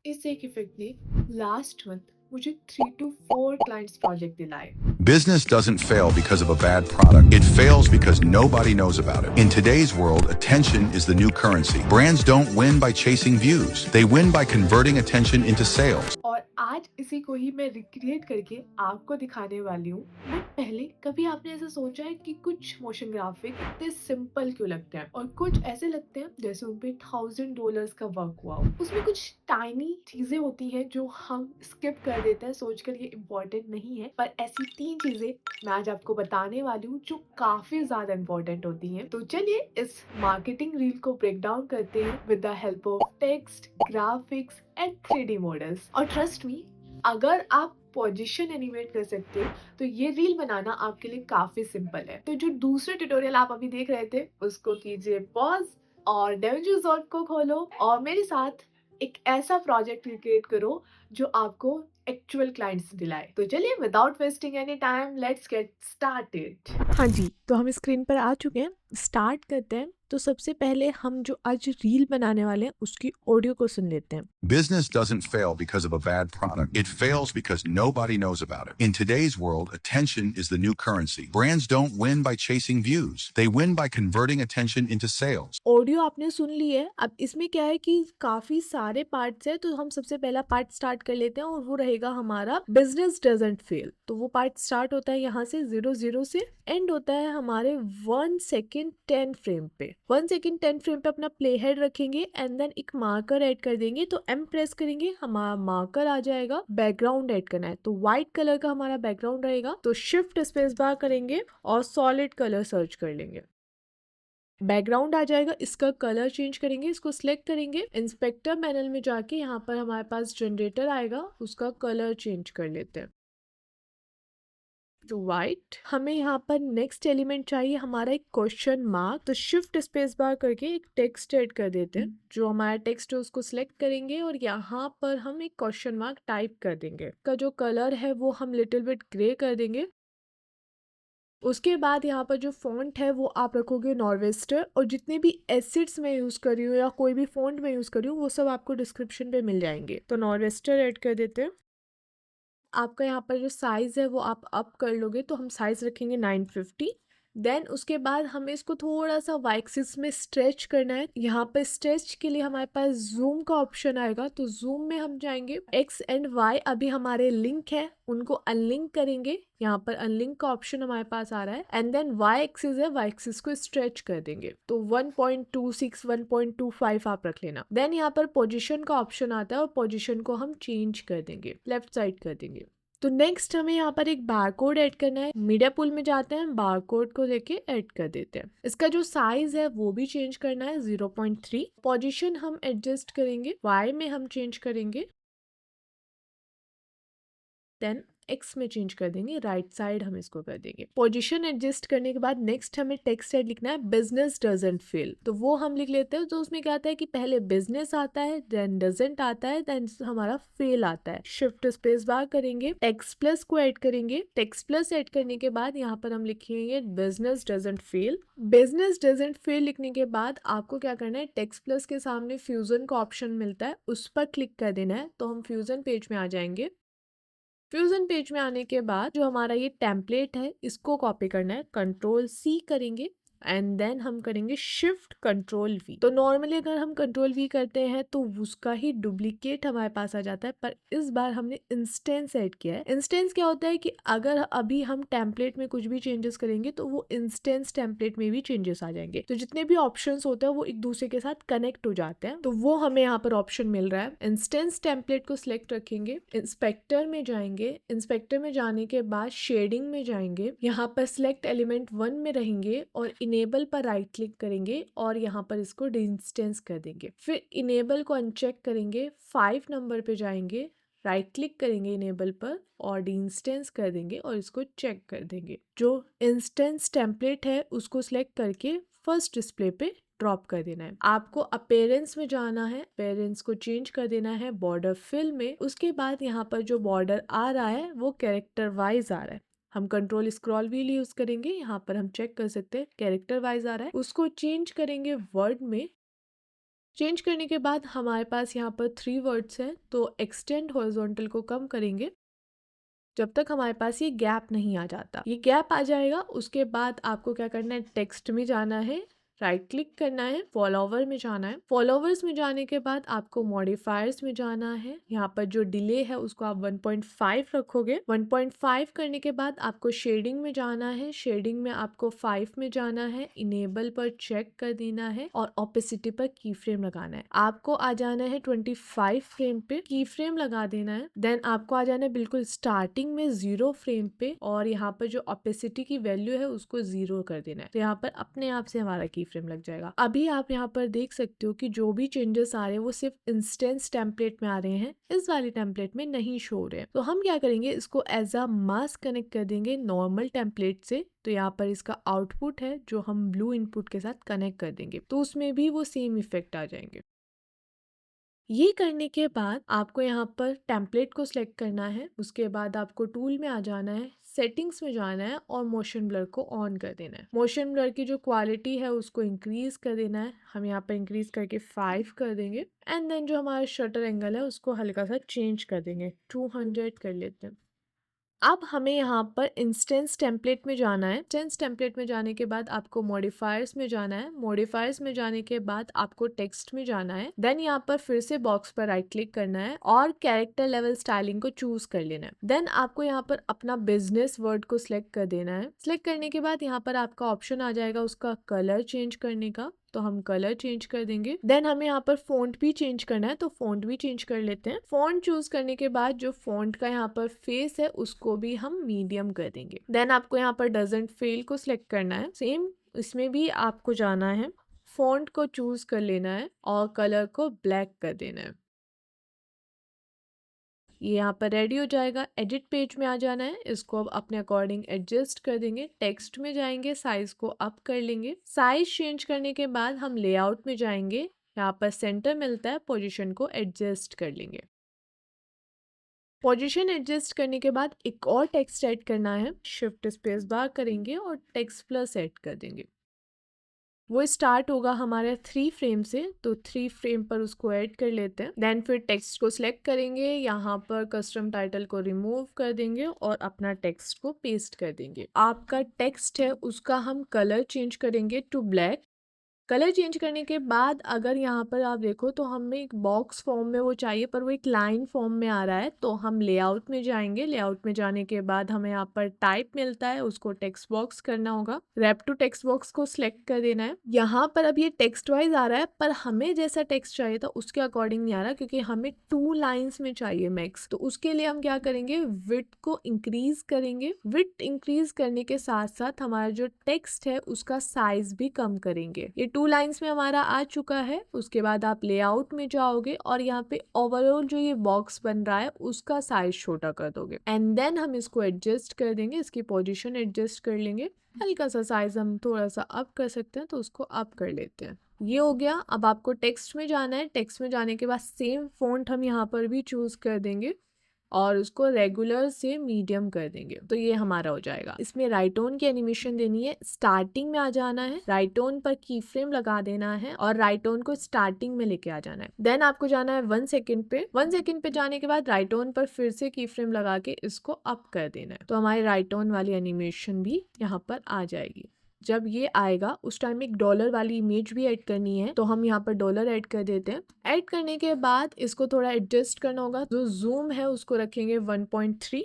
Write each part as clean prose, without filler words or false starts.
इस एक इफेक्ट ने लास्ट मंथ मुझे 3 to 4 क्लाइंट्स प्रोजेक्ट दिलाए। Business doesn't fail because of a bad product. It fails because nobody knows about it. In today's world, attention is the new currency. Brands don't win by chasing views. They win by converting attention into sales. और आज इसी को ही मैं recreate करके आपको दिखाने वाली हूँ। बट पहले कभी आपने ऐसा सोचा है कि कुछ मोशन ग्राफिक इतने सिंपल क्यों लगते हैं और कुछ ऐसे लगते हैं जैसे उन पे $1000 का वर्क हुआ हो। उसमें कुछ टाइनी चीजें होती हैं जो हम स्किप कर देते हैं सोचकर ये इम्पोर्टेंट नहीं है, पर ऐसी 3 चीजें मैं आज आपको बताने वाली हूँ जो काफी ज्यादा इम्पोर्टेंट होती हैं। तो चलिए इस मार्केटिंग रील को ब्रेक डाउन करते हैं with the help of text, graphics and 3D models. और ट्रस्ट मी, अगर आप पोजीशन एनिमेट कर सकते हो तो ये रील बनाना आपके लिए काफी सिंपल है। तो जो दूसरे ट्यूटोरियल आप अभी देख रहे थे उसको कीजिए पॉज और डेविंजी रिजॉर्ट को खोलो और मेरे साथ एक ऐसा प्रोजेक्ट क्रिएट करो जो आपको एक्चुअल क्लाइंट्स दिलाए। तो चलिए without wasting any time let's get started. हाँ जी, तो हम स्क्रीन पर आ चुके हैं। स्टार्ट करते हैं। तो सबसे पहले हम जो आज रील बनाने वाले हैं उसकी ऑडियो को सुन लेते हैं। Business doesn't fail because of a bad product. It fails because nobody knows about it. In today's world, attention is the new currency. Brands don't win by chasing views. They win by converting attention into sales. Audio आपने सुन ली है। अब इसमें क्या है कि काफी सारे parts है, तो हम सबसे पहला पार्ट स्टार्ट कर लेते हैं और वो रहेगा हमारा बिजनेस डजंट फेल। तो वो पार्ट स्टार्ट होता है यहाँ से 00 से, एंड होता है हमारे 1 सेकेंड 10 फ्रेम पे। 1 सेकेंड 10 फ्रेम पे अपना प्ले हेड रखेंगे एंड देन एक मार्कर ऐड कर देंगे। तो एम प्रेस करेंगे, हमारा मार्कर आ जाएगा। बैकग्राउंड ऐड करना है तो व्हाइट कलर का हमारा बैकग्राउंड रहेगा। तो शिफ्ट स्पेस बार करेंगे और सॉलिड कलर सर्च कर लेंगे। बैकग्राउंड आ जाएगा, इसका कलर चेंज करेंगे, इसको सिलेक्ट करेंगे। इंस्पेक्टर पैनल में जाके यहाँ पर हमारे पास जनरेटर आएगा, उसका कलर चेंज कर लेते हैं तो व्हाइट। हमें यहाँ पर नेक्स्ट एलिमेंट चाहिए हमारा एक क्वेश्चन मार्क। तो शिफ्ट स्पेस बार करके एक टेक्स्ट ऐड कर देते हैं। जो हमारा टेक्स्ट है उसको सिलेक्ट करेंगे और यहाँ पर हम एक क्वेश्चन मार्क टाइप कर देंगे। का जो कलर है वो हम लिटिल बिट ग्रे कर देंगे। उसके बाद यहाँ पर जो फॉन्ट है वो आप रखोगे नॉर्वेस्टर, और जितने भी एसिड्स मैं यूज़ कर रही हूँ या कोई भी फॉन्ट मैं यूज़ कर रही हूँ वो सब आपको डिस्क्रिप्शन पे मिल जाएंगे। तो नॉर्वेस्टर ऐड कर देते हैं। आपका यहाँ पर जो साइज़ है वो आप अप कर लोगे, तो हम साइज़ रखेंगे 950। देन उसके बाद हमें इसको थोड़ा सा वाई एक्सिस में स्ट्रेच करना है। यहाँ पर स्ट्रेच के लिए हमारे पास जूम का ऑप्शन आएगा, तो जूम में हम जाएंगे। एक्स एंड वाई अभी हमारे लिंक है, उनको अनलिंक करेंगे। यहाँ पर अनलिंक का ऑप्शन हमारे पास आ रहा है एंड देन वाई एक्सिस है, वाई एक्सिस को स्ट्रेच कर देंगे। तो 1.26 1.25 आप रख लेना। देन यहाँ पर पोजीशन का ऑप्शन आता है और पोजीशन को हम चेंज कर देंगे, लेफ्ट साइड कर देंगे। तो नेक्स्ट हमें यहाँ पर एक बारकोड ऐड करना है। मीडिया पुल में जाते हैं, बारकोड को लेके ऐड कर देते हैं। इसका जो साइज है वो भी चेंज करना है 0.3। पोजीशन हम एडजस्ट करेंगे, वाई में हम चेंज करेंगे, देन एक्स में चेंज कर देंगे, राइट साइड हम इसको कर देंगे। पोजीशन एडजस्ट करने के बाद नेक्स्ट हमें टेक्स्ट ऐड लिखना है, बिजनेस डजंट फेल। तो वो हम लिख लेते हैं। तो उसमें क्या आता है कि पहले बिजनेस आता है, देन डजंट आता है, देन हमारा फेल आता है। शिफ्ट स्पेस बार करेंगे, टेक्स्ट प्लस को ऐड करेंगे। टेक्स्ट प्लस ऐड करने के बाद यहाँ पर हम लिखेंगे business doesn't fail. Business doesn't fail लिखने के बाद आपको क्या करना है, टेक्स्ट प्लस के सामने फ्यूजन का ऑप्शन मिलता है, उस पर क्लिक कर देना है। तो हम फ्यूजन पेज में आ जाएंगे। फ्यूजन पेज में आने के बाद जो हमारा ये टेम्पलेट है इसको कॉपी करना है, कंट्रोल सी करेंगे एंड देन हम करेंगे शिफ्ट कंट्रोल वी। तो नॉर्मली अगर हम कंट्रोल वी करते हैं तो उसका ही डुप्लीकेट हमारे पास आ जाता है, पर इस बार हमने इंस्टेंस ऐड किया है। इंस्टेंस क्या होता है कि अगर अभी हम टेम्पलेट में कुछ भी चेंजेस करेंगे तो वो इंस्टेंस टेम्पलेट में भी चेंजेस आ जाएंगे। तो जितने भी ऑप्शंस होते हैं वो एक दूसरे के साथ कनेक्ट हो जाते हैं। तो वो हमें यहाँ पर ऑप्शन मिल रहा है। इंस्टेंस टेम्पलेट को सिलेक्ट रखेंगे, इंस्पेक्टर में जाएंगे। इंस्पेक्टर में जाने के बाद शेडिंग में जाएंगे, यहाँ पर सिलेक्ट एलिमेंट 1 में रहेंगे और इनेबल पर राइट क्लिक करेंगे और यहाँ पर इसको डिस्टेंस कर देंगे। फिर इनेबल को अनचेक करेंगे, 5 नंबर पे जाएंगे, राइट क्लिक करेंगे इनेबल पर और डिस्टेंस कर देंगे और इसको चेक कर देंगे। जो इंस्टेंस टेम्पलेट है उसको सिलेक्ट करके फर्स्ट डिस्प्ले पे ड्रॉप कर देना है। आपको अपेरेंस में जाना है, अपेरेंस को चेंज कर देना है बॉर्डर फिल में। उसके बाद यहाँ पर जो बॉर्डर आ रहा है वो कैरेक्टर वाइज आ रहा है। हम कंट्रोल स्क्रॉल व्हील यूज करेंगे, यहाँ पर हम चेक कर सकते हैं कैरेक्टर वाइज आ रहा है। उसको चेंज करेंगे वर्ड में, चेंज करने के बाद हमारे पास यहाँ पर 3 वर्ड्स हैं, तो एक्सटेंड हॉरिजॉन्टल को कम करेंगे जब तक हमारे पास ये गैप नहीं आ जाता। ये गैप आ जाएगा, उसके बाद आपको क्या करना है, टेक्स्ट में जाना है, राइट क्लिक करना है, फॉलोवर में जाना है। फॉलोवर्स में जाने के बाद आपको मॉडिफायर्स में जाना है। यहाँ पर जो डिले है उसको आप 1.5 रखोगे। 1.5 करने के बाद आपको शेडिंग में जाना है। शेडिंग में आपको 5 में जाना है, इनेबल पर चेक कर देना है और ऑपेसिटी पर की फ्रेम लगाना है। आपको आ जाना है 25 फ्रेम पे, की फ्रेम लगा देना है। देन आपको आ जाना है बिल्कुल स्टार्टिंग में 0 फ्रेम पे और यहाँ पर जो ऑपेसिटी की वैल्यू है उसको 0 कर देना है। तो यहाँ पर अपने आप से हमारा की फ्रेम लग जाएगा। अभी आप यहाँ पर देख सकते हो कि जो भी चेंजेस आ रहे हैं वो सिर्फ इंस्टेंस टेम्पलेट में आ रहे हैं, इस वाली टेम्पलेट में नहीं शो हो रहे हैं। तो हम क्या करेंगे, इसको एज अ मास्क कनेक्ट कर देंगे नॉर्मल टेम्पलेट से। तो यहाँ पर इसका आउटपुट है जो हम ब्लू इनपुट के साथ कनेक्ट कर देंगे, तो उसमें भी वो सेम इफेक्ट आ जाएंगे। ये करने के बाद आपको यहाँ पर टेम्पलेट को सिलेक्ट करना है। उसके बाद आपको टूल में आ जाना है, सेटिंग्स में जाना है और मोशन ब्लर को ऑन कर देना है। मोशन ब्लर की जो क्वालिटी है उसको इंक्रीज कर देना है। हम यहाँ पर इंक्रीज करके 5 कर देंगे एंड देन जो हमारा शटर एंगल है उसको हल्का सा चेंज कर देंगे, 200 कर लेते हैं। अब हमें यहाँ पर इंस्टेंस टेम्पलेट में जाना है। इंस्टेंस टेम्पलेट में जाने के बाद आपको मॉडिफायर्स में जाना है। मॉडिफायर्स में जाने के बाद आपको टेक्स्ट में जाना है। देन यहाँ पर फिर से बॉक्स पर राइट क्लिक करना है और कैरेक्टर लेवल स्टाइलिंग को चूज कर लेना है। देन आपको यहाँ पर अपना बिजनेस वर्ड को सिलेक्ट कर देना है। सिलेक्ट करने के बाद यहाँ पर आपका ऑप्शन आ जाएगा उसका कलर चेंज करने का, तो हम कलर चेंज कर देंगे। देन हमें यहाँ पर फॉन्ट भी चेंज करना है, तो फॉन्ट भी चेंज कर लेते हैं। फॉन्ट चूज करने के बाद जो फॉन्ट का यहाँ पर फेस है उसको भी हम मीडियम कर देंगे। देन आपको यहाँ पर डजंट फेल को सिलेक्ट करना है। सेम इसमें भी आपको जाना है, फॉन्ट को चूज कर लेना है और कलर को ब्लैक कर देना है। ये यहाँ पर रेडी हो जाएगा। एडिट पेज में आ जाना है, इसको अब अपने अकॉर्डिंग एडजस्ट कर देंगे। टेक्स्ट में जाएंगे, साइज को अप कर लेंगे। साइज चेंज करने के बाद हम लेआउट में जाएंगे, यहाँ पर सेंटर मिलता है, पोजीशन को एडजस्ट कर लेंगे। पोजीशन एडजस्ट करने के बाद एक और टेक्स्ट ऐड करना है, शिफ्ट स्पेस बार करेंगे और टेक्स्ट प्लस ऐड कर देंगे। वो स्टार्ट होगा हमारे 3 फ्रेम से, तो 3 फ्रेम पर उसको ऐड कर लेते हैं। देन फिर टेक्स्ट को सिलेक्ट करेंगे, यहाँ पर कस्टम टाइटल को रिमूव कर देंगे और अपना टेक्स्ट को पेस्ट कर देंगे। आपका टेक्स्ट है उसका हम कलर चेंज करेंगे टू ब्लैक। कलर चेंज करने के बाद अगर यहाँ पर आप देखो तो हमें एक बॉक्स फॉर्म में वो चाहिए, पर वो एक लाइन फॉर्म में आ रहा है, तो हम लेआउट में जाएंगे। लेआउट में जाने के बाद हमें यहाँ पर टाइप मिलता है, उसको टेक्स्ट बॉक्स करना होगा। रैप टू टेक्स्ट बॉक्स को सिलेक्ट कर देना है। यहाँ पर अब ये टेक्स्ट वाइज आ रहा है, पर हमें जैसा टेक्स्ट चाहिए था उसके अकॉर्डिंग नहीं आ रहा, क्योंकि हमें 2 लाइन्स में चाहिए मैक्स। तो उसके लिए हम क्या करेंगे, विड्थ को इंक्रीज करेंगे। विड्थ इंक्रीज करने के साथ साथ हमारा जो टेक्स्ट है उसका साइज भी कम करेंगे। ये 2 लाइन्स में हमारा आ चुका है। उसके बाद आप लेआउट में जाओगे और यहाँ पे ओवरऑल जो ये बॉक्स बन रहा है उसका साइज छोटा कर दोगे एंड देन हम इसको एडजस्ट कर देंगे। इसकी पोजीशन एडजस्ट कर लेंगे। हल्का सा साइज हम थोड़ा सा अप कर सकते हैं, तो उसको अप कर लेते हैं। ये हो गया। अब आपको टेक्स्ट में जाना है। टेक्स्ट में जाने के बाद सेम फॉन्ट हम यहाँ पर भी चूज कर देंगे और उसको रेगुलर से मीडियम कर देंगे, तो ये हमारा हो जाएगा। इसमें राइट ऑन की एनिमेशन देनी है। स्टार्टिंग में आ जाना है, राइट ऑन पर की फ्रेम लगा देना है और राइट ऑन को स्टार्टिंग में लेके आ जाना है। देन आपको जाना है 1 सेकंड पे। 1 सेकंड पे जाने के बाद राइट ऑन पर फिर से की फ्रेम लगा के इसको अप कर देना है, तो हमारी राइट ऑन वाली एनिमेशन भी यहाँ पर आ जाएगी। जब ये आएगा उस टाइम एक डॉलर वाली इमेज भी ऐड करनी है, तो हम यहाँ पर डॉलर ऐड कर देते हैं। ऐड करने के बाद इसको थोड़ा एडजस्ट करना होगा। जो जूम है उसको रखेंगे 1.3।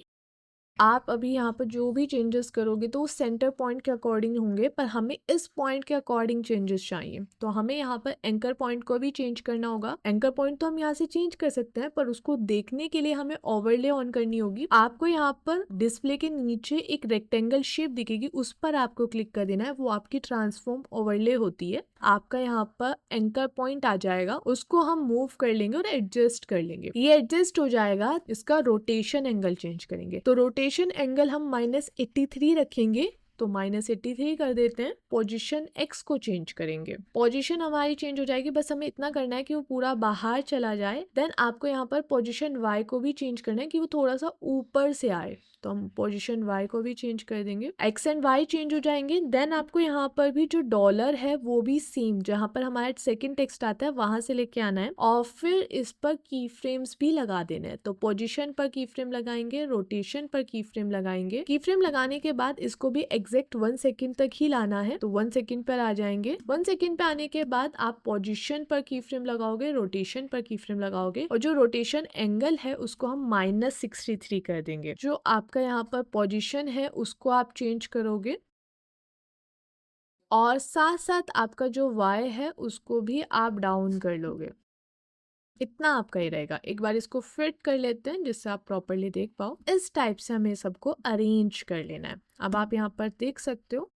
आप अभी यहाँ पर जो भी चेंजेस करोगे तो सेंटर पॉइंट के अकॉर्डिंग होंगे, पर हमें इस पॉइंट के अकॉर्डिंग चेंजेस चाहिए, तो हमें यहाँ पर एंकर पॉइंट को भी चेंज करना होगा। एंकर पॉइंट तो हम यहाँ से चेंज कर सकते हैं, पर उसको देखने के लिए हमें ओवरले ऑन करनी होगी। आपको यहाँ पर डिस्प्ले के नीचे एक रेक्टेंगल शेप दिखेगी, उस पर आपको क्लिक कर देना है। वो आपकी ट्रांसफॉर्म ओवरले होती है। आपका यहाँ पर एंकर पॉइंट आ जाएगा, उसको हम मूव कर लेंगे और एडजस्ट कर लेंगे। ये एडजस्ट हो जाएगा। इसका रोटेशन एंगल चेंज करेंगे, तो रोटेशन एंगल हम -83 रखेंगे, तो -83 कर देते हैं। पोजीशन एक्स को चेंज करेंगे। पोजीशन हमारी चेंज हो जाएगी, बस हमें इतना करना है कि वो पूरा बाहर चला जाए। देन आपको यहाँ पर पोजीशन वाई को भी चेंज करना है कि वो थोड़ा सा ऊपर से आए, तो हम पोजीशन y को भी चेंज कर देंगे, x एंड y चेंज हो जाएंगे। देन आपको यहाँ पर भी जो डॉलर है वो भी सेम, जहाँ पर हमारा सेकंड टेक्स्ट आता है वहां से लेके आना है और फिर इस पर की फ्रेम्स भी लगा देना है। तो पोजीशन पर की फ्रेम लगाएंगे, रोटेशन पर की फ्रेम लगाएंगे। की फ्रेम लगाने के बाद इसको भी एग्जैक्ट 1 सेकेंड तक ही लाना है, तो 1 सेकेंड पर आ जाएंगे। 1 सेकेंड पे आने के बाद आप पोजीशन पर की फ्रेम लगाओगे, रोटेशन पर की फ्रेम लगाओगे और जो रोटेशन एंगल है उसको हम -63 कर देंगे। जो आपका यहाँ पर पोजीशन है उसको आप चेंज करोगे और साथ साथ आपका जो y है उसको भी आप डाउन कर लोगे। इतना आपका ही रहेगा। एक बार इसको फिट कर लेते हैं जिससे आप प्रॉपरली देख पाओ। इस टाइप से हमें सबको अरेंज कर लेना है। अब आप यहाँ पर देख सकते हो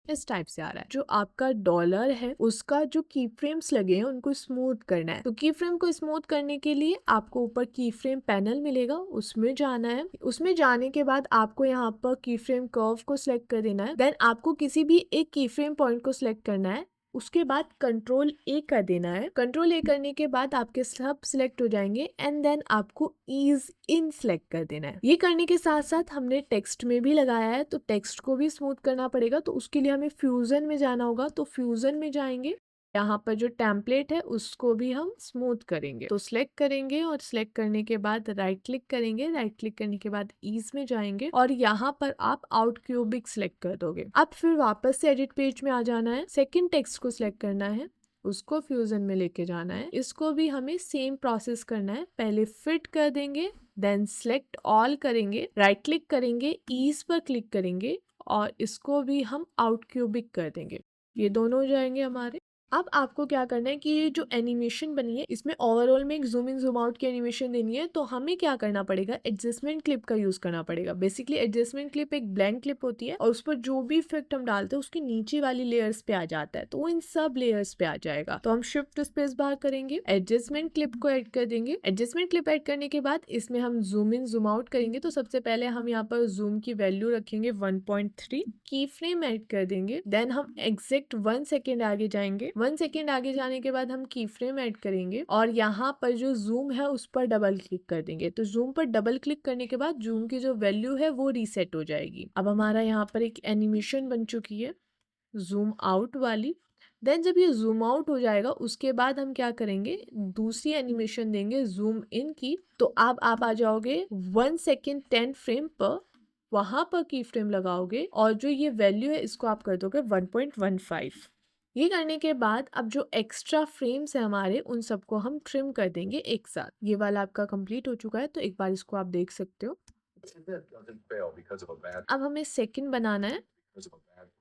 इस टाइप से आ रहा है। जो आपका डॉलर है उसका जो की फ्रेम्स लगे हैं उनको स्मूथ करना है। तो की फ्रेम को स्मूथ करने के लिए आपको ऊपर की फ्रेम पैनल मिलेगा, उसमें जाना है। उसमें जाने के बाद आपको यहाँ पर की फ्रेम कर्व को सिलेक्ट कर देना है। देन आपको किसी भी एक की फ्रेम पॉइंट को सिलेक्ट करना है, उसके बाद कंट्रोल ए कर देना है। कंट्रोल ए करने के बाद आपके सब सिलेक्ट हो जाएंगे एंड देन आपको ईज इन सिलेक्ट कर देना है। ये करने के साथ साथ हमने टेक्स्ट में भी लगाया है तो टेक्स्ट को भी स्मूथ करना पड़ेगा, तो उसके लिए हमें फ्यूजन में जाना होगा। तो फ्यूजन में जाएंगे, यहाँ पर जो टेम्पलेट है उसको भी हम स्मूथ करेंगे। तो सिलेक्ट करेंगे और सिलेक्ट करने के बाद राइट क्लिक करेंगे। राइट क्लिक करने के बाद ईज में जाएंगे और यहाँ पर आप आउट क्यूबिक सिलेक्ट कर दोगे। अब फिर वापस से एडिट पेज में आ जाना है, सेकंड टेक्स्ट को सिलेक्ट करना है, उसको फ्यूजन में लेके जाना है। इसको भी हमें सेम प्रोसेस करना है। पहले फिट कर देंगे, देन सिलेक्ट ऑल करेंगे, राइट क्लिक करेंगे, ईज पर क्लिक करेंगे और इसको भी हम आउट क्यूबिक कर देंगे। ये दोनों हो जाएंगे हमारे। अब आपको क्या करना है कि ये जो एनिमेशन बनी है इसमें ओवरऑल में एक जूम इन जूम आउट की एनिमेशन देनी है। तो हमें क्या करना पड़ेगा, एडजस्टमेंट क्लिप का यूज करना पड़ेगा। बेसिकली एडजस्टमेंट क्लिप एक ब्लैंक क्लिप होती है और उस पर जो भी इफेक्ट हम डालते हैं उसकी नीचे वाली लेयर्स पे आ जाता है, तो वो इन सब लेयर्स पे आ जाएगा। तो हम शिफ्ट स्पेस बार करेंगे, एडजस्टमेंट क्लिप को ऐड कर देंगे। एडजस्टमेंट क्लिप ऐड करने के बाद इसमें हम जूम इन जूम आउट करेंगे। तो सबसे पहले हम यहाँ पर जूम की वैल्यू रखेंगे 1.3, की फ्रेम ऐड कर देंगे। देन हम एग्जैक्ट 1 सेकेंड आगे जाएंगे। 1 सेकेंड आगे जाने के बाद हम की फ्रेम ऐड करेंगे और यहाँ पर जो जूम है उस पर डबल क्लिक कर देंगे। तो जूम पर डबल क्लिक करने के बाद जूम की जो वैल्यू है वो रीसेट हो जाएगी। अब हमारा यहाँ पर एक एनिमेशन बन चुकी है जूम आउट वाली। देन जब ये जूम आउट हो जाएगा उसके बाद हम क्या करेंगे, दूसरी एनिमेशन देंगे जूम इन की। तो अब आप आ जाओगे 1 सेकेंड 10 फ्रेम पर, वहां पर की फ्रेम लगाओगे और जो ये वैल्यू है इसको आप कर दोगे 1.15। ये करने के बाद अब जो एक्स्ट्रा फ्रेम्स है हमारे उन सबको हम ट्रिम कर देंगे एक साथ। ये वाला आपका कंप्लीट हो चुका है, तो एक बार इसको आप देख सकते हो। अब हमें सेकंड बनाना है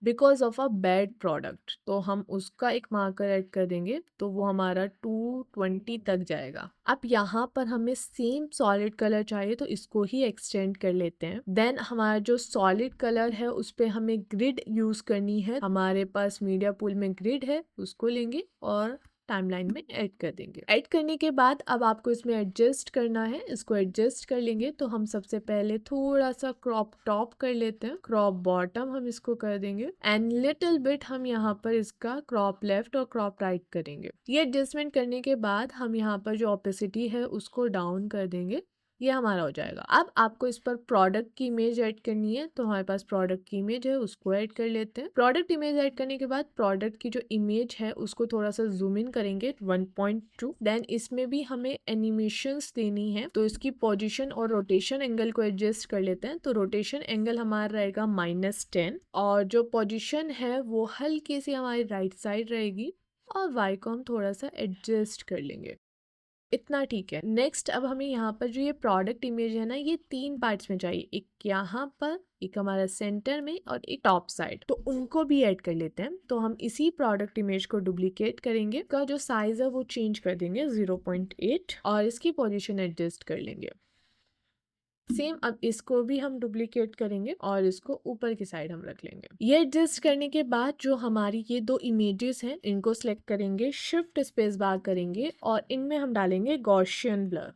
because of a bad product, तो हम उसका एक मार्कर ऐड कर देंगे तो वो हमारा 220 तक जाएगा। अब यहाँ पर हमें सेम सॉलिड कलर चाहिए तो इसको ही एक्सटेंड कर लेते हैं। देन हमारा जो सॉलिड कलर है उस पे हमें ग्रिड यूज करनी है। हमारे पास मीडिया पूल में ग्रिड है, उसको लेंगे और टाइमलाइन में ऐड कर देंगे। ऐड करने के बाद अब आपको इसमें एडजस्ट करना है, इसको एडजस्ट कर लेंगे। तो हम सबसे पहले थोड़ा सा क्रॉप टॉप कर लेते हैं, क्रॉप बॉटम हम इसको कर देंगे एंड लिटिल बिट हम यहाँ पर इसका क्रॉप लेफ्ट और क्रॉप राइट करेंगे। ये एडजस्टमेंट करने के बाद हम यहाँ पर जो ऑपेसिटी है उसको डाउन कर देंगे। ये हमारा हो जाएगा। अब आपको इस पर प्रोडक्ट की इमेज ऐड करनी है, तो हमारे पास प्रोडक्ट की इमेज है उसको ऐड कर लेते हैं। प्रोडक्ट इमेज ऐड करने के बाद प्रोडक्ट की जो इमेज है उसको थोड़ा सा जूम इन करेंगे 1.2। देन इसमें भी हमें एनिमेशंस देनी है, तो इसकी पोजीशन और रोटेशन एंगल को एडजस्ट कर लेते हैं। तो रोटेशन एंगल हमारा रहेगा -10 और जो पोजीशन है वो हल्की सी हमारी राइट साइड रहेगी और वाई को हम थोड़ा सा एडजस्ट कर लेंगे। इतना ठीक है। नेक्स्ट अब हमें यहाँ पर जो ये प्रोडक्ट इमेज है ना, ये 3 पार्ट्स में चाहिए, एक यहाँ पर, एक हमारा सेंटर में और एक टॉप साइड, तो उनको भी ऐड कर लेते हैं। तो हम इसी प्रोडक्ट इमेज को डुप्लीकेट करेंगे, का जो साइज है वो चेंज कर देंगे 0.8 और इसकी पोजीशन एडजस्ट कर लेंगे। सेम अब इसको भी हम डुप्लीकेट करेंगे और इसको ऊपर की साइड हम रख लेंगे। ये एडजस्ट करने के बाद जो हमारी ये 2 इमेजेस हैं इनको सिलेक्ट करेंगे, शिफ्ट स्पेस बार करेंगे और इनमें हम डालेंगे गॉसियन ब्लर।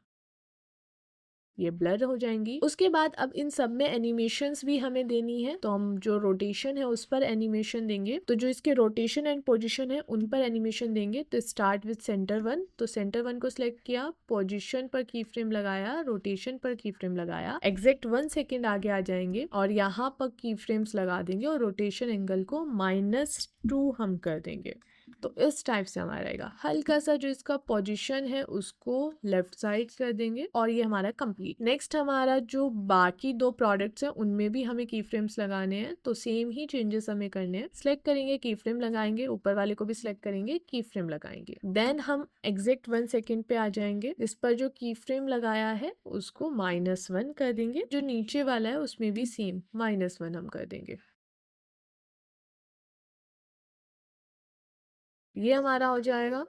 ये ब्लर हो जाएंगी। उसके बाद अब इन सब में एनिमेशंस भी हमें देनी है, तो हम जो रोटेशन है उस पर एनिमेशन देंगे। तो जो इसके रोटेशन एंड पोजीशन है उन पर एनिमेशन देंगे। तो स्टार्ट विद सेंटर वन, तो सेंटर वन को सिलेक्ट किया, पोजीशन पर की फ्रेम लगाया, रोटेशन पर की फ्रेम लगाया, एग्जैक्ट 1 सेकेंड आगे आ जाएंगे और यहाँ पर की फ्रेम्स लगा देंगे और रोटेशन एंगल को -2 हम कर देंगे। तो इस टाइप से हमारा रहेगा। हल्का सा जो इसका पोजीशन है उसको लेफ्ट साइड कर देंगे और ये हमारा कंप्लीट। नेक्स्ट हमारा जो बाकी 2 प्रोडक्ट्स हैं उनमें भी हमें की फ्रेम्स लगाने हैं, तो सेम ही चेंजेस हमें करने हैं। सिलेक्ट करेंगे, की फ्रेम लगाएंगे, ऊपर वाले को भी सिलेक्ट करेंगे, की फ्रेम लगाएंगे। देन हम एग्जैक्ट 1 सेकेंड पे आ जाएंगे। इस पर जो की फ्रेम लगाया है उसको -1 कर देंगे। जो नीचे वाला है उसमें भी सेम -1 हम कर देंगे। ये हमारा हो जाएगा।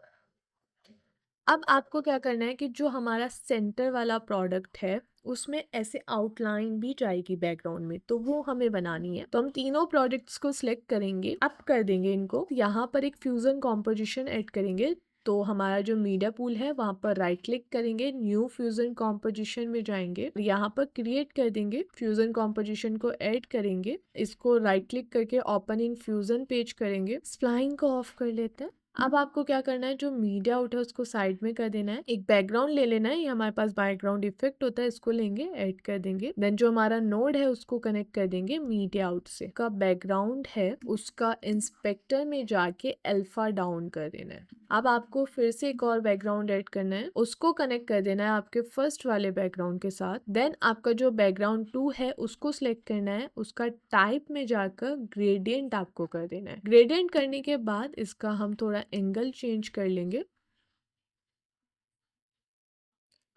अब आपको क्या करना है कि जो हमारा सेंटर वाला प्रोडक्ट है उसमें ऐसे आउटलाइन भी जाएगी बैकग्राउंड में, तो वो हमें बनानी है। तो हम तीनों प्रोडक्ट्स को सिलेक्ट करेंगे, अप कर देंगे इनको, यहाँ पर एक फ्यूजन कॉम्पोजिशन ऐड करेंगे। तो हमारा जो मीडिया पूल है वहां पर राइट क्लिक करेंगे, न्यू फ्यूजन कॉम्पोजिशन में जाएंगे, यहाँ पर क्रिएट कर देंगे, फ्यूजन कॉम्पोजिशन को ऐड करेंगे, इसको राइट क्लिक करके ओपन इन फ्यूजन पेज करेंगे, स्प्लाइन को ऑफ कर लेते हैं। अब आपको क्या करना है, जो मीडिया आउट है उसको साइड में कर देना है, एक बैकग्राउंड ले लेना है, ये हमारे पास बैकग्राउंड इफेक्ट होता है, इसको लेंगे, ऐड कर देंगे। देन जो हमारा नोड है उसको कनेक्ट कर देंगे मीडिया आउट से। का बैकग्राउंड है उसका इंस्पेक्टर में जाके अल्फा डाउन कर देना है। अब आपको फिर से एक और बैकग्राउंड ऐड करना है, उसको कनेक्ट कर देना है आपके फर्स्ट वाले बैकग्राउंड के साथ। देन आपका जो बैकग्राउंड 2 है उसको सिलेक्ट करना है, उसका टाइप में जाकर ग्रेडियंट आपको कर देना है। ग्रेडियंट करने के बाद इसका हम थोड़ा एंगल चेंज कर लेंगे।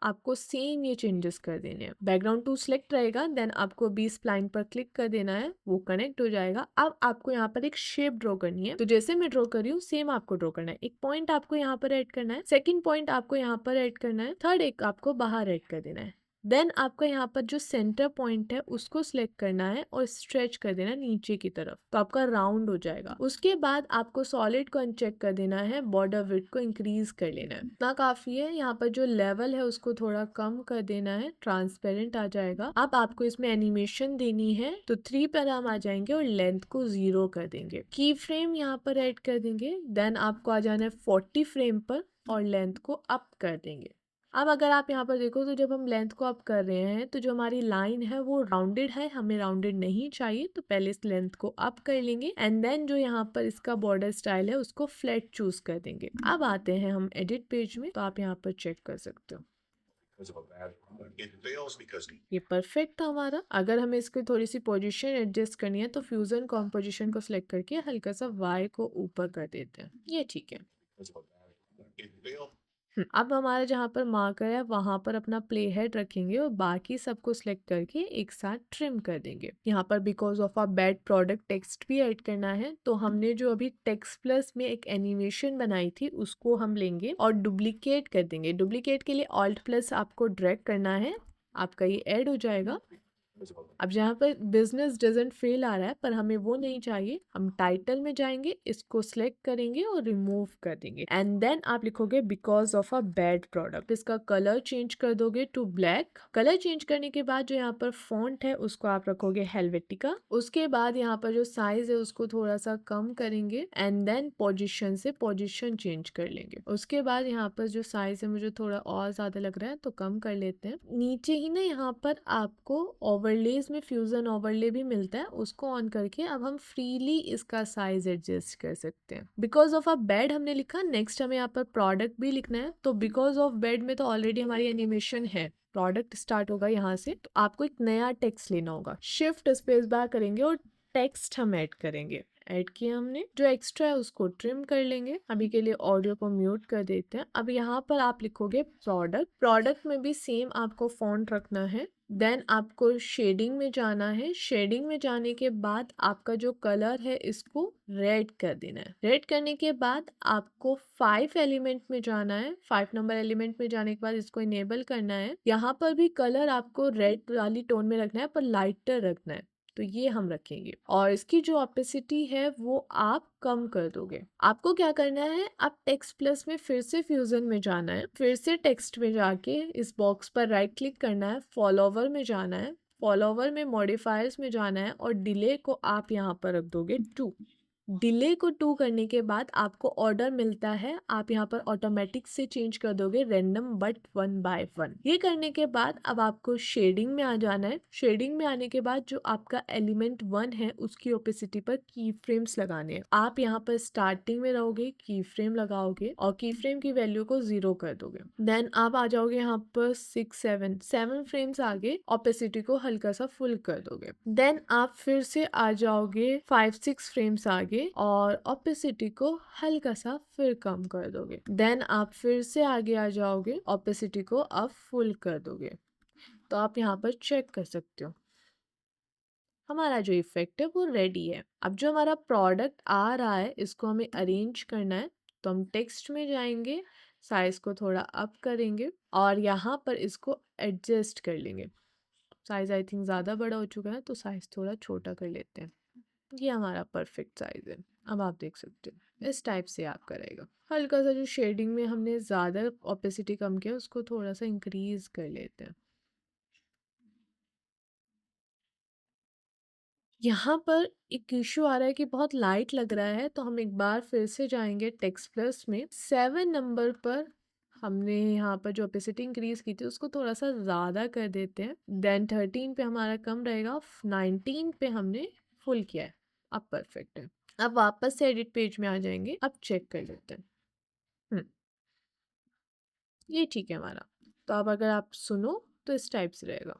आपको सेम ये चेंजेस कर देने हैं। बैकग्राउंड 2 सिलेक्ट रहेगा, देन आपको बी स्प्लाइन पर क्लिक कर देना है, वो कनेक्ट हो जाएगा। अब आपको यहाँ पर एक शेप ड्रॉ करनी है, तो जैसे मैं ड्रॉ कर रही हूँ सेम आपको ड्रॉ करना है। एक पॉइंट आपको यहाँ पर ऐड करना है, सेकंड पॉइंट आपको यहाँ पर ऐड करना है, थर्ड एक आपको बाहर ऐड कर देना है। देन आपका यहाँ पर जो सेंटर पॉइंट है उसको सिलेक्ट करना है और स्ट्रेच कर देना है नीचे की तरफ, तो आपका राउंड हो जाएगा। उसके बाद आपको सॉलिड को अनचेक कर देना है, बॉर्डर विड्थ को इंक्रीज कर लेना है, इतना काफी है। यहाँ पर जो लेवल है उसको थोड़ा कम कर देना है, ट्रांसपेरेंट आ जाएगा। अब आपको इसमें एनिमेशन देनी है, तो 3 पर हम आ जाएंगे और लेंथ को 0 कर देंगे, की फ्रेम यहाँ पर ऐड कर देंगे। देन आपको आ जाना है 40 फ्रेम पर और लेंथ को अप कर देंगे। अब अगर आप यहाँ पर देखो तो जब हम लेंथ को अप कर रहे हैं तो जो हमारी लाइन है वो राउंडेड है, हमें राउंडेड नहीं चाहिए, तो पहले इस लेंथ को अप कर लेंगे एंड देन जो यहाँ पर इसका बॉर्डर स्टाइल है उसको फ्लैट चूज कर देंगे। अब आते हैं हम एडिट पेज में, तो आप यहाँ पर चेक कर सकते हो ये परफेक्ट था हमारा। अगर हमें इसकी थोड़ी सी पोजीशन एडजस्ट करनी है तो फ्यूजन कॉम्पोजिशन को सिलेक्ट करके हल्का सा वाई को ऊपर कर देते हैं, ये ठीक है। अब हमारा जहाँ पर मार्कर है वहां पर अपना प्ले हेड रखेंगे और बाकी सबको सिलेक्ट करके एक साथ ट्रिम कर देंगे। यहाँ पर because of a bad product text भी ऐड करना है, तो हमने जो अभी टेक्स्ट प्लस में एक एनिमेशन बनाई थी उसको हम लेंगे और डुप्लीकेट कर देंगे। डुप्लीकेट के लिए ऑल्ट प्लस आपको ड्रैग करना है, आपका ये ऐड हो जाएगा। अब जहाँ पर बिजनेस डजंट फेल आ रहा है पर हमें वो नहीं चाहिए, हम टाइटल में जाएंगे, इसको सिलेक्ट करेंगे और रिमूव कर देंगे एंड देन आप लिखोगे because of a bad product. इसका कलर चेंज कर दोगे टू ब्लैक। कलर चेंज करने के बाद जो यहाँ पर फॉन्ट है उसको आप रखोगे हेलवेटिका। उसके बाद यहाँ पर जो साइज है उसको थोड़ा सा कम करेंगे एंड देन पोजिशन से पोजिशन चेंज कर लेंगे। उसके बाद यहाँ पर जो साइज है मुझे थोड़ा और ज्यादा लग रहा है तो कम कर लेते हैं। नीचे ही ना यहाँ पर आपको ओवरलेज में फ्यूजन ओवरले भी मिलता है, उसको ऑन करके अब हम फ्रीली इसका साइज एडजस्ट कर सकते हैं। बिकॉज ऑफ अ बेड हमने लिखा, नेक्स्ट हमें यहाँ पर प्रोडक्ट भी लिखना है, तो बिकॉज ऑफ बेड में तो ऑलरेडी हमारी एनिमेशन है, प्रोडक्ट स्टार्ट होगा यहाँ से, तो आपको एक नया टेक्स्ट लेना होगा। शिफ्ट स्पेस बार करेंगे और टेक्स्ट हम ऐड करेंगे। ऐड किया हमने, जो एक्स्ट्रा है उसको ट्रिम कर लेंगे। अभी के लिए ऑडियो को म्यूट कर देते हैं। अब यहाँ पर आप लिखोगे प्रोडक्ट। प्रोडक्ट में भी सेम आपको फॉन्ट रखना है। देन आपको शेडिंग में जाना है। शेडिंग में जाने के बाद आपका जो कलर है इसको रेड कर देना है। रेड करने के बाद आपको 5 एलिमेंट में जाना है। 5 नंबर एलिमेंट में जाने के बाद इसको इनेबल करना है। यहाँ पर भी कलर आपको रेड वाली टोन में रखना है पर लाइटर रखना है। तो ये हम रखेंगे और इसकी जो ऑपेसिटी है वो आप कम कर दोगे। आपको क्या करना है, आप टेक्स्ट प्लस में फिर से फ्यूजन में जाना है, फिर से टेक्स्ट में जाके इस बॉक्स पर राइट क्लिक करना है, फॉलोवर में जाना है, फॉलोवर में मॉडिफायर्स में जाना है और डिले को आप यहाँ पर रख दोगे 2। डिले को 2 करने के बाद आपको ऑर्डर मिलता है, आप यहाँ पर ऑटोमेटिक से चेंज कर दोगे रैंडम बट 1 बाय 1। ये करने के बाद अब आपको शेडिंग में आ जाना है। शेडिंग में आने के बाद जो आपका एलिमेंट 1 है उसकी ओपेसिटी पर की फ्रेम्स लगाने हैं। आप यहाँ पर स्टार्टिंग में रहोगे, की फ्रेम लगाओगे और की फ्रेम की वैल्यू को 0 कर दोगे। देन आप आ जाओगे यहाँ पर 7 फ्रेम्स आगे, ओपेसिटी को हल्का सा फुल कर दोगे। देन आप फिर से आ जाओगे 5-6 फ्रेम्स आगे और ओपेसिटी को हल्का सा फिर कम कर दोगे। देन आप फिर से आगे आ जाओगे, ओपेसिटी को अब फुल कर दोगे। तो आप यहाँ पर चेक कर सकते हो हमारा जो इफेक्ट है वो रेडी है। अब जो हमारा प्रोडक्ट आ रहा है इसको हमें अरेंज करना है, तो हम टेक्स्ट में जाएंगे, साइज को थोड़ा अप करेंगे और यहाँ पर इसको एडजस्ट कर लेंगे। साइज आई थिंक ज़्यादा बड़ा हो चुका है तो साइज थोड़ा छोटा कर लेते हैं। ये हमारा परफेक्ट साइज है। अब आप देख सकते हो इस टाइप से आपका रहेगा। हल्का सा जो शेडिंग में हमने ज़्यादा ओपेसिटी कम किया उसको थोड़ा सा इंक्रीज कर लेते हैं। यहाँ पर एक इशू आ रहा है कि बहुत लाइट लग रहा है, तो हम एक बार फिर से जाएंगे टेक्स्ट प्लस में 7 नंबर पर हमने यहाँ पर जो ओपेसिटी इंक्रीज की थी उसको थोड़ा सा ज़्यादा कर देते हैं। देन 13 पे हमारा कम रहेगा, 19 पे हमने फुल किया है। अब परफेक्ट है। अब वापस से एडिट पेज में आ जाएंगे, अब चेक कर लेते हैं। ये ठीक है हमारा। तो अब अगर आप सुनो तो इस टाइप से रहेगा।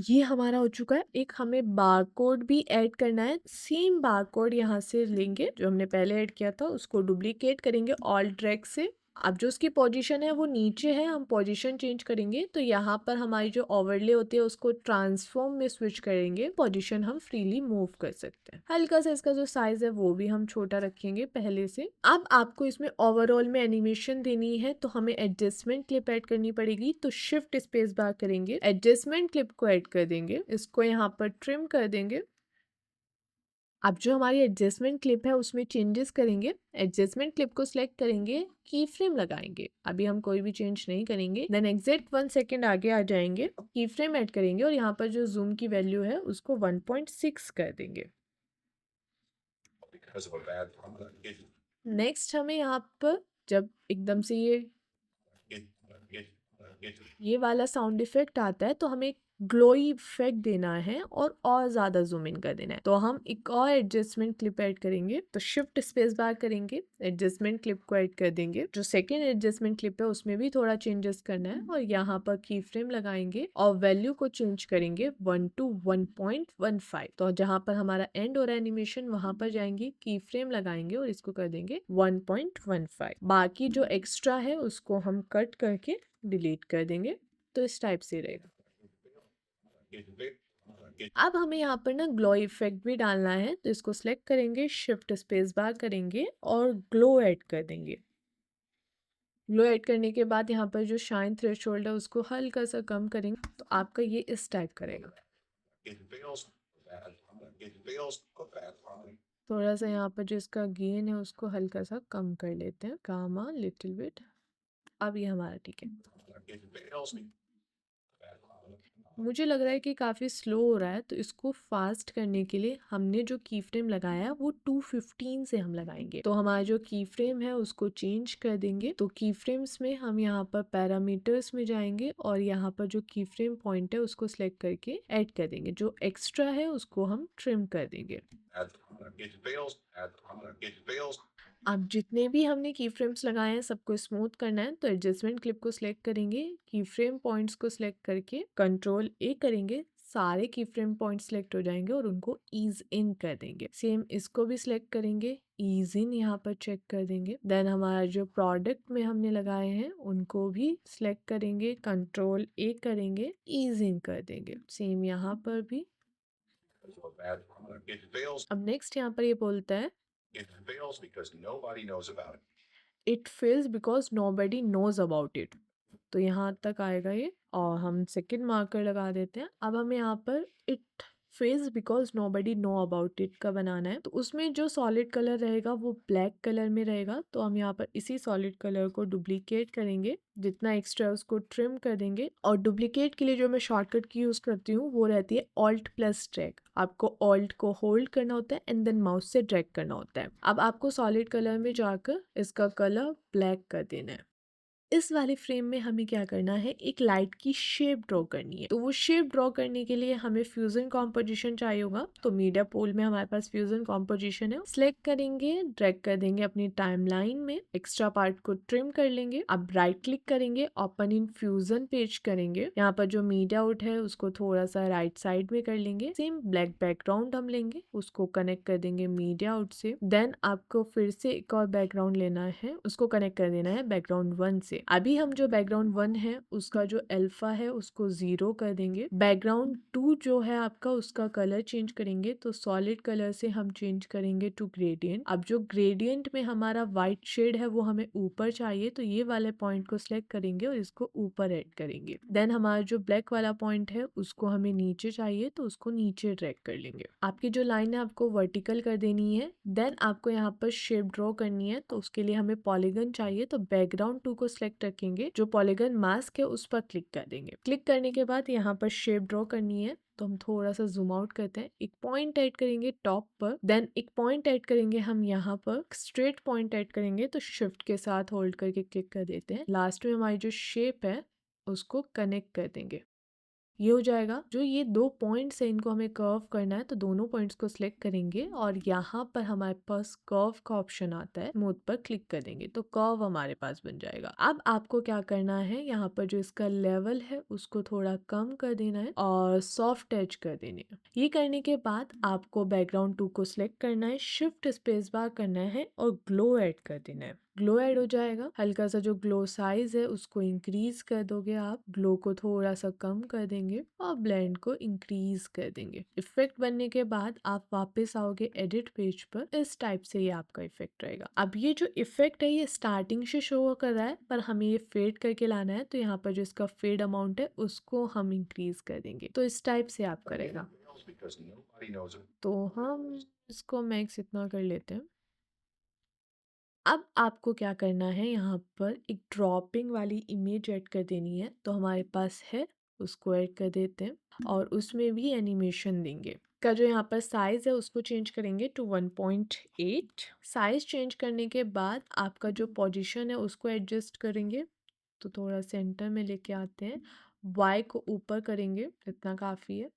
ये हमारा हो चुका है। एक हमें बारकोड भी ऐड करना है। सेम बारकोड यहाँ से लेंगे जो हमने पहले ऐड किया था, उसको डुप्लीकेट करेंगे ऑल्ट ड्रैग से। अब जो उसकी पोजीशन है वो नीचे है, हम पोजीशन चेंज करेंगे तो यहाँ पर हमारी जो ओवरले होती है उसको ट्रांसफॉर्म में स्विच करेंगे, पोजीशन हम फ्रीली मूव कर सकते हैं। हल्का सा इसका जो साइज है वो भी हम छोटा रखेंगे पहले से। अब आपको इसमें ओवरऑल में एनिमेशन देनी है तो हमें एडजस्टमेंट क्लिप ऐड करनी पड़ेगी, तो शिफ्ट स्पेस बार करेंगे, एडजस्टमेंट क्लिप को ऐड कर देंगे, इसको यहाँ पर ट्रिम कर देंगे। अब जो हमारी एडजस्टमेंट क्लिप है उसमें चेंजेस करेंगे, एडजस्टमेंट क्लिप को सिलेक्ट करेंगे, की फ्रेम लगाएंगे। अभी हम कोई भी चेंज नहीं करेंगे। देन एग्जैक्ट 1 सेकेंड आगे आ जाएंगे, की फ्रेम ऐड करेंगे और यहाँ पर जो जूम की वैल्यू है उसको 1.6 कर देंगे। नेक्स्ट हमें यहाँ पर जब एकदम से ये वाला साउंड इफेक्ट आता है तो हमें ग्लोई इफेक्ट देना है और ज़्यादा जूम इन कर देना है, तो हम एक और एडजस्टमेंट क्लिप ऐड करेंगे। तो शिफ्ट स्पेस बार करेंगे, एडजस्टमेंट क्लिप को ऐड कर देंगे। जो सेकेंड एडजस्टमेंट क्लिप है उसमें भी थोड़ा चेंजेस करना है और यहाँ पर की फ्रेम लगाएंगे और वैल्यू को चेंज करेंगे 1 to 1.15। तो जहाँ पर हमारा एंड हो रहा है एनिमेशन वहां पर जाएंगे, की फ्रेम लगाएंगे और इसको कर देंगे 1.15। बाकी जो एक्स्ट्रा है उसको हम कट करके डिलीट कर देंगे। तो इस टाइप से रहेगा। अब हमें यहाँ पर ना ग्लो इफेक्ट भी डालना है, तो इसको सिलेक्ट करेंगे, शिफ्ट स्पेस बार करेंगे और ग्लो ऐड कर देंगे। ग्लो ऐड करने के बाद यहाँ पर जो शाइन थ्रेशोल्ड है उसको हल्का सा कम करेंगे, तो आपका ये इस टाइप करेगा। थोड़ा सा यहाँ पर जो इसका गेन है उसको हल्का सा कम कर लेते हैं, गामा लिटिल बिट। अब ये हमारा ठीक है। मुझे लग रहा है कि काफ़ी स्लो हो रहा है, तो इसको फास्ट करने के लिए हमने जो की फ्रेम लगाया है वो 215 से हम लगाएंगे। तो हमारा जो की फ्रेम है उसको चेंज कर देंगे। तो की फ्रेम्स में हम यहाँ पर पैरामीटर्स में जाएंगे और यहाँ पर जो की फ्रेम पॉइंट है उसको सिलेक्ट करके ऐड कर देंगे। जो एक्स्ट्रा है उसको हम ट्रिम कर देंगे। अब जितने भी हमने की फ्रेम्स लगाए हैं सबको स्मूथ करना है, तो एडजस्टमेंट क्लिप को सिलेक्ट करेंगे, की फ्रेम पॉइंट्स को सिलेक्ट करके कंट्रोल ए करेंगे, सारे की फ्रेम पॉइंट सिलेक्ट हो जाएंगे और उनको ईज इन कर देंगे। सेम इसको भी सिलेक्ट करेंगे, ईज इन यहाँ पर चेक कर देंगे। देन हमारा जो प्रोडक्ट में हमने लगाए हैं उनको भी सिलेक्ट करेंगे, कंट्रोल ए करेंगे, ईज इन कर देंगे। सेम यहाँ पर भी। अब नेक्स्ट यहाँ पर ये बोलता है It fails because nobody knows about it. It fails because nobody knows about it. तो यहाँ तक आएगा ये और हम सेकंड मार्कर लगा देते हैं। अब हमें यहाँ पर it fails because nobody know about it का बनाना है, तो उसमें जो सॉलिड कलर रहेगा वो ब्लैक कलर में रहेगा। तो हम यहाँ पर इसी सॉलिड कलर को डुप्लीकेट करेंगे, जितना एक्स्ट्रा है उसको ट्रिम कर देंगे। और डुप्लीकेट के लिए जो मैं शॉर्टकट की यूज करती हूँ वो रहती है ऑल्ट प्लस ड्रैग। आपको ऑल्ट को होल्ड करना होता है एंड देन माउस से ड्रैग करना होता है। अब आपको सॉलिड कलर में जाकर इसका कलर ब्लैक कर देना है। इस वाले फ्रेम में हमें क्या करना है, एक लाइट की शेप ड्रॉ करनी है। तो वो शेप ड्रॉ करने के लिए हमें फ्यूजन कॉम्पोजिशन चाहिए होगा। तो मीडिया पोल में हमारे पास फ्यूजन कॉम्पोजिशन है, सिलेक्ट करेंगे, ड्रैग कर देंगे अपनी टाइमलाइन में, एक्स्ट्रा पार्ट को ट्रिम कर लेंगे। अब राइट क्लिक करेंगे, ओपन इन फ्यूजन पेज करेंगे। यहाँ पर जो मीडिया आउट है उसको थोड़ा सा राइट साइड में कर लेंगे। सेम ब्लैक बैकग्राउंड हम लेंगे, उसको कनेक्ट कर देंगे मीडिया आउट से। देन आपको फिर से एक और बैकग्राउंड लेना है, उसको कनेक्ट कर देना है बैकग्राउंड 1 से। अभी हम जो बैकग्राउंड 1 है उसका जो अल्फा है उसको 0 कर देंगे। बैकग्राउंड 2 जो है आपका उसका कलर चेंज करेंगे, तो सॉलिड कलर से हम चेंज करेंगे टू ग्रेडियंट। अब जो ग्रेडियंट में हमारा व्हाइट शेड है वो हमें ऊपर चाहिए, तो ये वाले पॉइंट को सिलेक्ट करेंगे और इसको ऊपर ऐड करेंगे। देन हमारा जो ब्लैक वाला पॉइंट है उसको हमें नीचे चाहिए, तो उसको नीचे ड्रैग कर लेंगे। आपकी जो लाइन है आपको वर्टिकल कर देनी है। देन आपको यहाँ पर शेप ड्रॉ करनी है, तो उसके लिए हमें पॉलीगन चाहिए। तो बैकग्राउंड 2 को सिलेक्ट रखेंगे, जो पॉलीगन मास्क है उस पर क्लिक कर देंगे। क्लिक करने के बाद यहाँ पर शेप ड्रॉ करनी है, तो हम थोड़ा सा जूम आउट करते हैं, एक पॉइंट ऐड करेंगे टॉप पर। देन एक पॉइंट ऐड करेंगे हम यहाँ पर, स्ट्रेट पॉइंट ऐड करेंगे, तो शिफ्ट के साथ होल्ड करके क्लिक कर देते हैं। लास्ट में हमारी जो शेप है उसको कनेक्ट कर देंगे। ये हो जाएगा। जो ये 2 पॉइंट्स है इनको हमें कर्व करना है, तो दोनों पॉइंट्स को सिलेक्ट करेंगे और यहाँ पर हमारे पास कर्व का ऑप्शन आता है, स्मूथ पर क्लिक कर देंगे तो कर्व हमारे पास बन जाएगा। अब आपको क्या करना है, यहाँ पर जो इसका लेवल है उसको थोड़ा कम कर देना है और सॉफ्ट टच कर देने हैं। ये करने के बाद आपको बैकग्राउंड 2 को सिलेक्ट करना है, शिफ्ट स्पेस बार करना है और ग्लो ऐड कर देना है। ग्लो ऐड हो जाएगा। हल्का सा जो ग्लो साइज है उसको इंक्रीज कर दोगे आप, ग्लो को थोड़ा सा कम कर देंगे और ब्लेंड को इंक्रीज कर देंगे। इफेक्ट बनने के बाद आप वापस आओगे एडिट पेज पर। इस टाइप से ये आपका इफेक्ट रहेगा। अब ये जो इफेक्ट है ये स्टार्टिंग से शो कर रहा है, पर हमें ये फेड करके लाना है, तो यहाँ पर जो इसका फेड अमाउंट है उसको हम इंक्रीज कर देंगे। तो इस टाइप से आप करेगा। तो हम इसको मैक्स इतना कर लेते हैं। अब आपको क्या करना है, यहाँ पर एक ड्रॉपिंग वाली इमेज ऐड कर देनी है। तो हमारे पास है, उसको ऐड कर देते हैं और उसमें भी एनिमेशन देंगे। का जो यहाँ पर साइज है उसको चेंज करेंगे टू 1.8। साइज चेंज करने के बाद आपका जो पोजीशन है उसको एडजस्ट करेंगे, तो थोड़ा सेंटर में लेके आते हैं। वाई को ऊपर करेंगे, इतना काफ़ी है।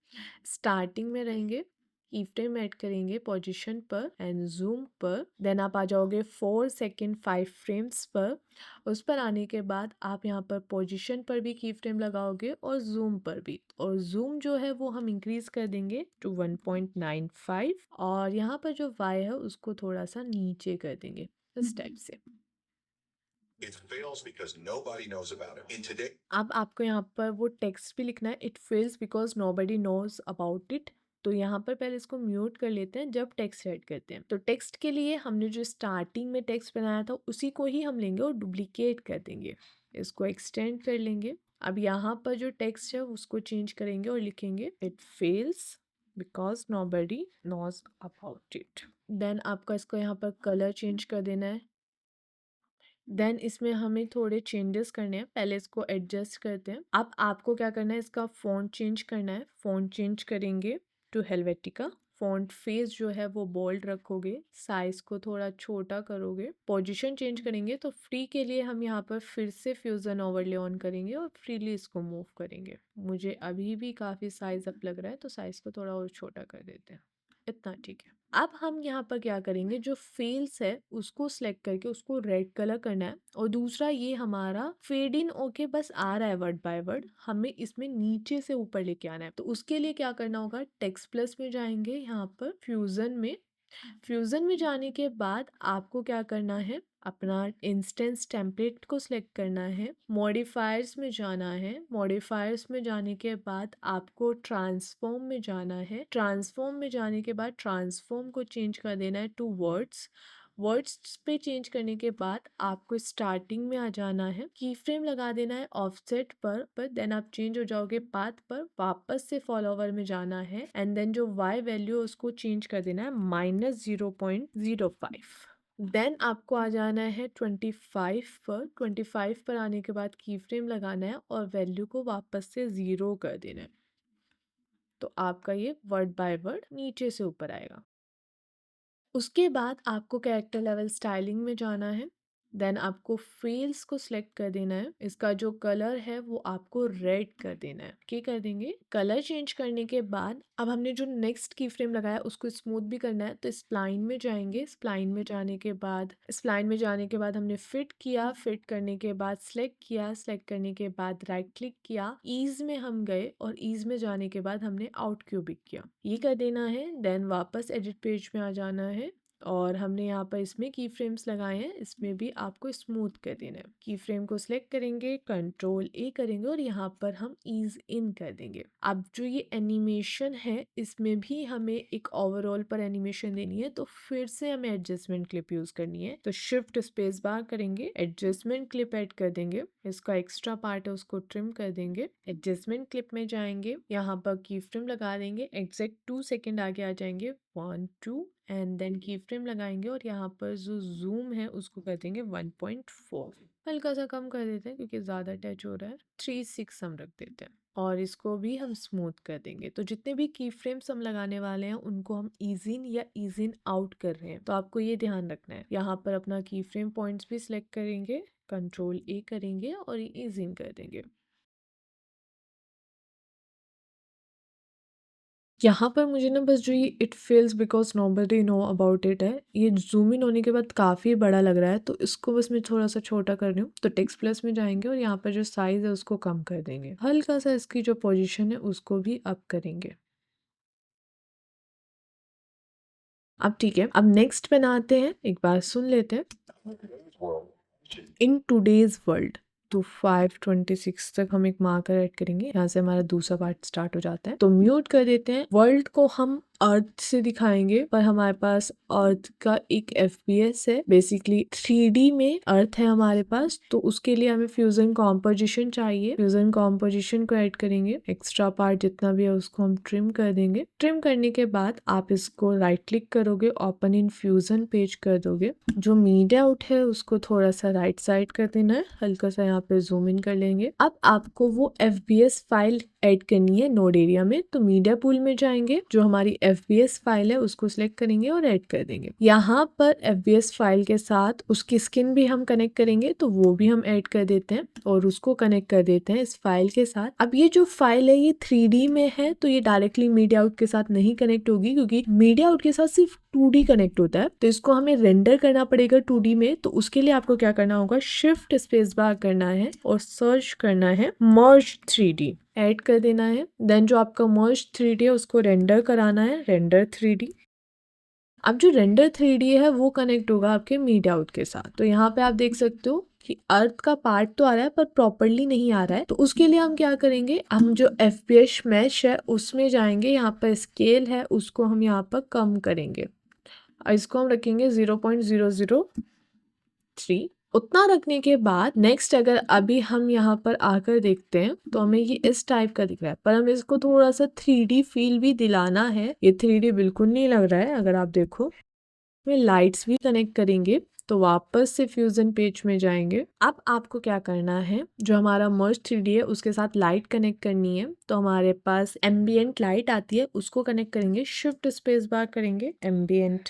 स्टार्टिंग में रहेंगे, की फ्रेम ऐड करेंगे पोजीशन पर एंड जूम पर। देन आप आ जाओगे 4 सेकेंड 5 फ्रेम्स पर। उस पर आने के बाद आप यहाँ पर पोजीशन पर भी की फ्रेम लगाओगे और जूम पर भी। और जूम जो है वो हम इंक्रीज कर देंगे टू 1.95 और यहाँ पर जो वाई है उसको थोड़ा सा नीचे कर देंगे इस टाइप से। It fails because nobody knows about it. In today, अब आपको यहाँ पर वो टेक्स्ट भी लिखना है, it fails because nobody knows about it. तो यहाँ पर पहले इसको म्यूट कर लेते हैं जब टेक्स्ट ऐड करते हैं। तो टेक्स्ट के लिए हमने जो स्टार्टिंग में टेक्स्ट बनाया था उसी को ही हम लेंगे और डुप्लीकेट कर देंगे, इसको एक्सटेंड कर लेंगे। अब यहाँ पर जो टेक्स्ट है उसको चेंज करेंगे और लिखेंगे it fails because nobody knows about it. Then आपका इसको यहाँ पर कलर चेंज कर देना है। देन इसमें हमें थोड़े चेंजेस करने हैं, पहले इसको एडजस्ट करते हैं। अब आपको क्या करना है, इसका फ़ॉन्ट चेंज करना है। फ़ॉन्ट चेंज करेंगे टू हेलवेटिका। फ़ॉन्ट फेस जो है वो बोल्ड रखोगे, साइज को थोड़ा छोटा करोगे। पोजीशन चेंज करेंगे, तो फ्री के लिए हम यहाँ पर फिर से फ्यूज़न ओवरले ऑन करेंगे और फ्रीली इसको मूव करेंगे। मुझे अभी भी काफ़ी साइज अप लग रहा है, तो साइज को थोड़ा और छोटा कर देते हैं, इतना ठीक है। अब हम यहाँ पर क्या करेंगे, जो फेल्स है उसको सिलेक्ट करके उसको रेड कलर करना है और दूसरा ये हमारा फेड इन ओके बस आ रहा है वर्ड बाय वर्ड, हमें इसमें नीचे से ऊपर लेके आना है। तो उसके लिए क्या करना होगा, टेक्स्ट प्लस में जाएंगे, यहाँ पर फ्यूजन में। फ्यूजन में जाने के बाद आपको क्या करना है, अपना इंस्टेंस टेम्पलेट को सिलेक्ट करना है, मॉडिफायर्स में जाना है। मॉडिफायर्स में जाने के बाद आपको ट्रांसफॉर्म में जाना है। ट्रांसफॉर्म में जाने के बाद ट्रांसफॉर्म को चेंज कर देना है टू वर्ड्स। वर्ड्स पे चेंज करने के बाद आपको स्टार्टिंग में आ जाना है, की फ्रेम लगा देना है ऑफसेट पर देन आप चेंज हो जाओगे पाथ पर, वापस से फॉलोवर में जाना है एंड देन जो y वैल्यू है उसको चेंज कर देना है -0.05। देन आपको आ जाना है 25 पर, 25 पर आने के बाद की फ्रेम लगाना है और वैल्यू को वापस से 0 कर देना है। तो आपका ये वर्ड बाय वर्ड नीचे से ऊपर आएगा। उसके बाद आपको कैरेक्टर लेवल स्टाइलिंग में जाना है, देन आपको फेल्स को सिलेक्ट कर देना है। इसका जो कलर है वो आपको रेड कर देना है। क्या कर देंगे? कलर चेंज करने के बाद अब हमने जो नेक्स्ट की फ्रेम लगाया उसको स्मूथ भी करना है, तो स्प्लाइन में जाएंगे। स्प्लाइन में जाने के बाद हमने फिट किया, फिट करने के बाद सिलेक्ट किया, सिलेक्ट करने के बाद राइट क्लिक किया, ईज में हम गए और ईज में जाने के बाद हमने आउट क्यूबिक किया, ये कर देना है। देन वापस एडिट पेज में आ जाना है और हमने यहाँ पर इसमें की फ्रेम्स लगाए हैं, इसमें भी आपको स्मूथ कर देना है। की फ्रेम को सिलेक्ट करेंगे, कंट्रोल ए करेंगे और यहाँ पर हम ईज इन कर देंगे। अब जो ये एनिमेशन है इसमें भी हमें एक ओवरऑल पर एनिमेशन देनी है, तो फिर से हमें एडजस्टमेंट क्लिप यूज करनी है। तो शिफ्ट स्पेस बार करेंगे, एडजस्टमेंट क्लिप ऐड कर देंगे, इसका एक्स्ट्रा पार्ट है उसको ट्रिम कर देंगे। एडजस्टमेंट क्लिप में जाएंगे, यहाँ पर की फ्रेम लगा देंगे, एग्जैक्ट 2 सेकेंड आगे आ जाएंगे, 1 2 एंड देन की फ्रेम लगाएंगे और यहाँ पर जो जूम है उसको कर देंगे 1.4, हल्का सा कम कर देते हैं क्योंकि ज़्यादा टच हो रहा है। 3.6 हम रख देते हैं और इसको भी हम स्मूथ कर देंगे। तो जितने भी की फ्रेम्स हम लगाने वाले हैं उनको हम ईज इन या ईज इन आउट कर रहे हैं, तो आपको ये ध्यान रखना है। यहाँ पर अपना की फ्रेम पॉइंट्स भी सिलेक्ट करेंगे, कंट्रोल ए करेंगे और ईज इन कर देंगे। यहाँ पर मुझे ना बस जो ये it fails because nobody know about it है, ये जूम इन होने के बाद काफ़ी बड़ा लग रहा है, तो इसको बस मैं थोड़ा सा छोटा कर रही हूँ। तो टेक्स्ट प्लस में जाएंगे और यहाँ पर जो साइज है उसको कम कर देंगे, हल्का सा इसकी जो पोजीशन है उसको भी अप करेंगे। अब ठीक है, अब नेक्स्ट बनाते हैं, एक बार सुन लेते हैं। इन टूडेज वर्ल्ड, तो 5:26 तक हम एक मार्कर ऐड करेंगे, यहाँ से हमारा दूसरा पार्ट स्टार्ट हो जाता है। तो म्यूट कर देते हैं। वर्ल्ड को हम अर्थ से दिखाएंगे, पर हमारे पास अर्थ का एक FPS है, बेसिकली 3D में अर्थ है हमारे पास, तो उसके लिए हमें फ्यूजन कॉम्पोजिशन चाहिए। फ्यूजन कॉम्पोजिशन को ऐड करेंगे, एक्स्ट्रा पार्ट जितना भी है उसको हम ट्रिम कर देंगे। ट्रिम करने के बाद आप इसको राइट क्लिक करोगे, ओपन इन फ्यूजन पेज कर दोगे। जो मीडिया आउट है उसको थोड़ा सा राइट साइड कर देना है, हल्का सा यहाँ पे जूम इन कर लेंगे। अब आपको वो FBS फाइल ऐड करनी है नोड एरिया में, तो मीडिया पूल में जाएंगे, जो हमारी FBS फाइल है उसको सिलेक्ट करेंगे और ऐड कर देंगे। यहाँ पर FBS फाइल के साथ उसकी स्किन भी हम कनेक्ट करेंगे, तो वो भी हम ऐड कर देते हैं और उसको कनेक्ट कर देते हैं इस फाइल के साथ। अब ये जो फाइल है ये 3D में है, तो ये डायरेक्टली मीडिया आउट के साथ नहीं कनेक्ट होगी, क्योंकि मीडिया आउट के साथ सिर्फ 2D कनेक्ट होता है, तो इसको हमें रेंडर करना पड़ेगा 2D में। तो उसके लिए आपको क्या करना होगा, शिफ्ट स्पेस बार करना है और सर्च करना है मर्ज 3D, ऐड कर देना है। देन जो आपका मर्ज 3D है उसको रेंडर कराना है, रेंडर 3D। अब जो रेंडर 3D है वो कनेक्ट होगा आपके मीडिया आउट के साथ। तो यहाँ पे आप देख सकते हो कि अर्थ का पार्ट तो आ रहा है पर प्रॉपरली नहीं आ रहा है, तो उसके लिए हम क्या करेंगे, हम जो FPS मैश है उसमें जाएंगे, यहाँ पर स्केल है उसको हम यहाँ पर कम करेंगे, इसको हम रखेंगे 0.003। उतना रखने के बाद नेक्स्ट अगर अभी हम यहाँ पर आकर देखते हैं तो हमें ये इस टाइप का दिख रहा है, पर हमें इसको थोड़ा सा 3D फील भी दिलाना है। ये 3D बिल्कुल नहीं लग रहा है, अगर आप देखो। हमें लाइट्स भी कनेक्ट करेंगे, तो वापस से फ्यूजन पेज में जाएंगे। अब आपको क्या करना है, जो हमारा मर्ज 3D है उसके साथ लाइट कनेक्ट करनी है, तो हमारे पास एम्बियंट लाइट आती है उसको कनेक्ट करेंगे, शिफ्ट स्पेस बार करेंगे, एम्बियंट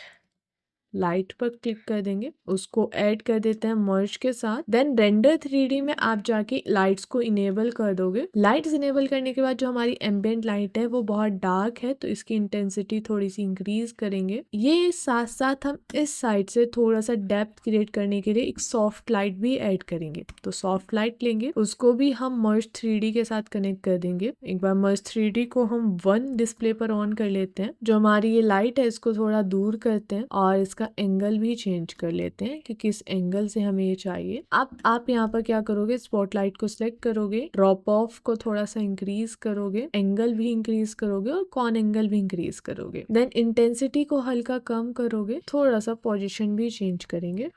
लाइट पर क्लिक कर देंगे, उसको ऐड कर देते हैं मर्ज के साथ। देन रेंडर 3D में आप जाके लाइट्स को इनेबल कर दोगे। लाइट्स इनेबल करने के बाद जो हमारी एम्बिएंट लाइट है वो बहुत डार्क है, तो इसकी इंटेंसिटी थोड़ी सी इंक्रीज करेंगे। ये साथ साथ हम इस साइड से थोड़ा सा डेप्थ क्रिएट करने के लिए एक सॉफ्ट लाइट भी ऐड करेंगे, तो सॉफ्ट लाइट लेंगे, उसको भी हम मर्ज 3D के साथ कनेक्ट कर देंगे। एक बार मर्ज 3D को हम 1 डिस्प्ले पर ऑन कर लेते हैं। जो हमारी ये लाइट है इसको थोड़ा दूर करते हैं और इसका इसका एंगल भी चेंज कर लेते हैं कि किस एंगल से हमें ये चाहिए। अब आप यहाँ पर क्या करोगे, स्पॉटलाइट को सिलेक्ट करोगे, ड्रॉप ऑफ को थोड़ा सा इंक्रीज करोगे, एंगल भी इंक्रीज करोगे और कॉन एंगल भी इंक्रीज करोगे। देन इंटेंसिटी को हल्का कम करोगे, थोड़ा सा पोजीशन भी चेंज करेंगे।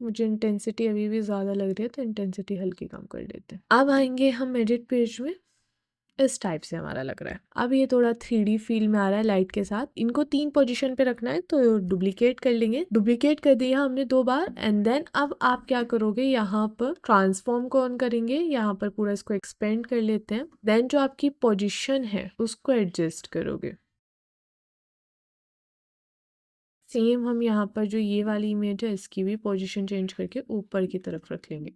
मुझे इंटेंसिटी अभी भी ज़्यादा लग रही है तो इंटेंसिटी हल्की कम कर देते हैं। अब आएंगे हम एडिट पेज में, इस टाइप से हमारा लग रहा है। अब ये थोड़ा 3D फील में आ रहा है लाइट के साथ। इनको 3 पोजीशन पे रखना है तो डुप्लीकेट कर लेंगे, डुप्लीकेट कर दिया हमने 2 बार। एंड देन अब आप क्या करोगे, यहाँ पर ट्रांसफॉर्म को ऑन करेंगे, यहाँ पर पूरा इसको एक्सपेंड कर लेते हैं। देन जो आपकी पोजीशन है उसको एडजस्ट करोगे। सेम हम यहाँ पर जो ये वाली इमेज है इसकी भी पोजीशन चेंज करके ऊपर की तरफ रख लेंगे।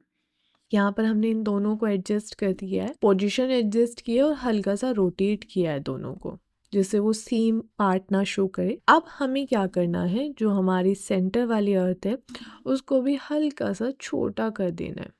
यहाँ पर हमने इन दोनों को एडजस्ट कर दिया है, पोजीशन एडजस्ट किया और हल्का सा रोटेट किया है दोनों को, जिससे वो सेम पार्ट ना शो करे। अब हमें क्या करना है, जो हमारी सेंटर वाली अर्थ है उसको भी हल्का सा छोटा कर देना है,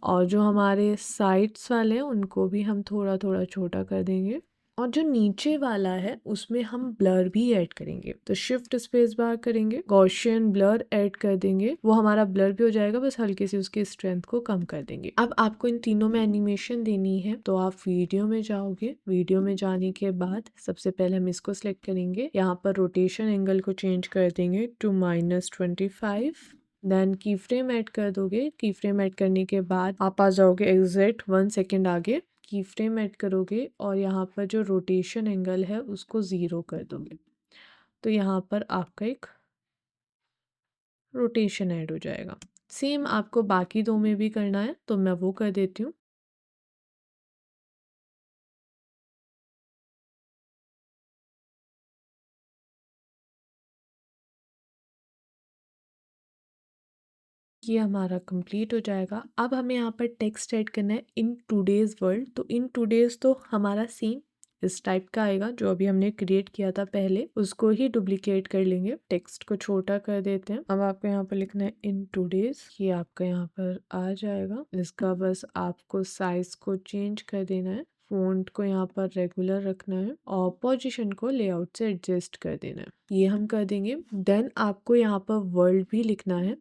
और जो हमारे साइड्स वाले हैं उनको भी हम थोड़ा थोड़ा छोटा कर देंगे। और जो नीचे वाला है उसमें हम ब्लर भी ऐड करेंगे, तो शिफ्ट स्पेस बार करेंगे, गॉसियन ब्लर ऐड कर देंगे, वो हमारा ब्लर भी हो जाएगा, बस हल्की सी उसकी स्ट्रेंथ को कम कर देंगे। अब आपको इन तीनों में एनिमेशन देनी है तो आप वीडियो में जाओगे, वीडियो में जाने के बाद सबसे पहले हम इसको सिलेक्ट करेंगे, यहाँ पर रोटेशन एंगल को चेंज कर देंगे टू -25। देन की फ्रेम ऐड कर दोगे, की फ्रेम ऐड करने के बाद आप आ जाओगे एग्जैक्ट 1 सेकेंड आगे, की फ्रेम ऐड करोगे और यहाँ पर जो रोटेशन एंगल है उसको 0 कर दोगे, तो यहाँ पर आपका एक रोटेशन ऐड हो जाएगा। सेम आपको बाकी 2 में भी करना है तो मैं वो कर देती हूँ। ये हमारा कंप्लीट हो जाएगा। अब हमें यहाँ पर टेक्स्ट ऐड करना है, इन टूडेज वर्ल्ड। तो इन टूडेज तो हमारा सेम इस टाइप का आएगा, जो अभी हमने क्रिएट किया था पहले उसको ही डुप्लीकेट कर लेंगे, टेक्स्ट को छोटा कर देते हैं। अब आपको यहाँ पर लिखना है इन टूडेज, ये आपका यहाँ पर आ जाएगा। इसका बस आपको साइज को चेंज कर देना है, फ़ॉन्ट को यहाँ पर रेगुलर रखना है और पोजीशन को लेआउट से एडजस्ट कर देना है, ये हम कर देंगे। देन आपको यहाँ पर वर्ल्ड भी लिखना है,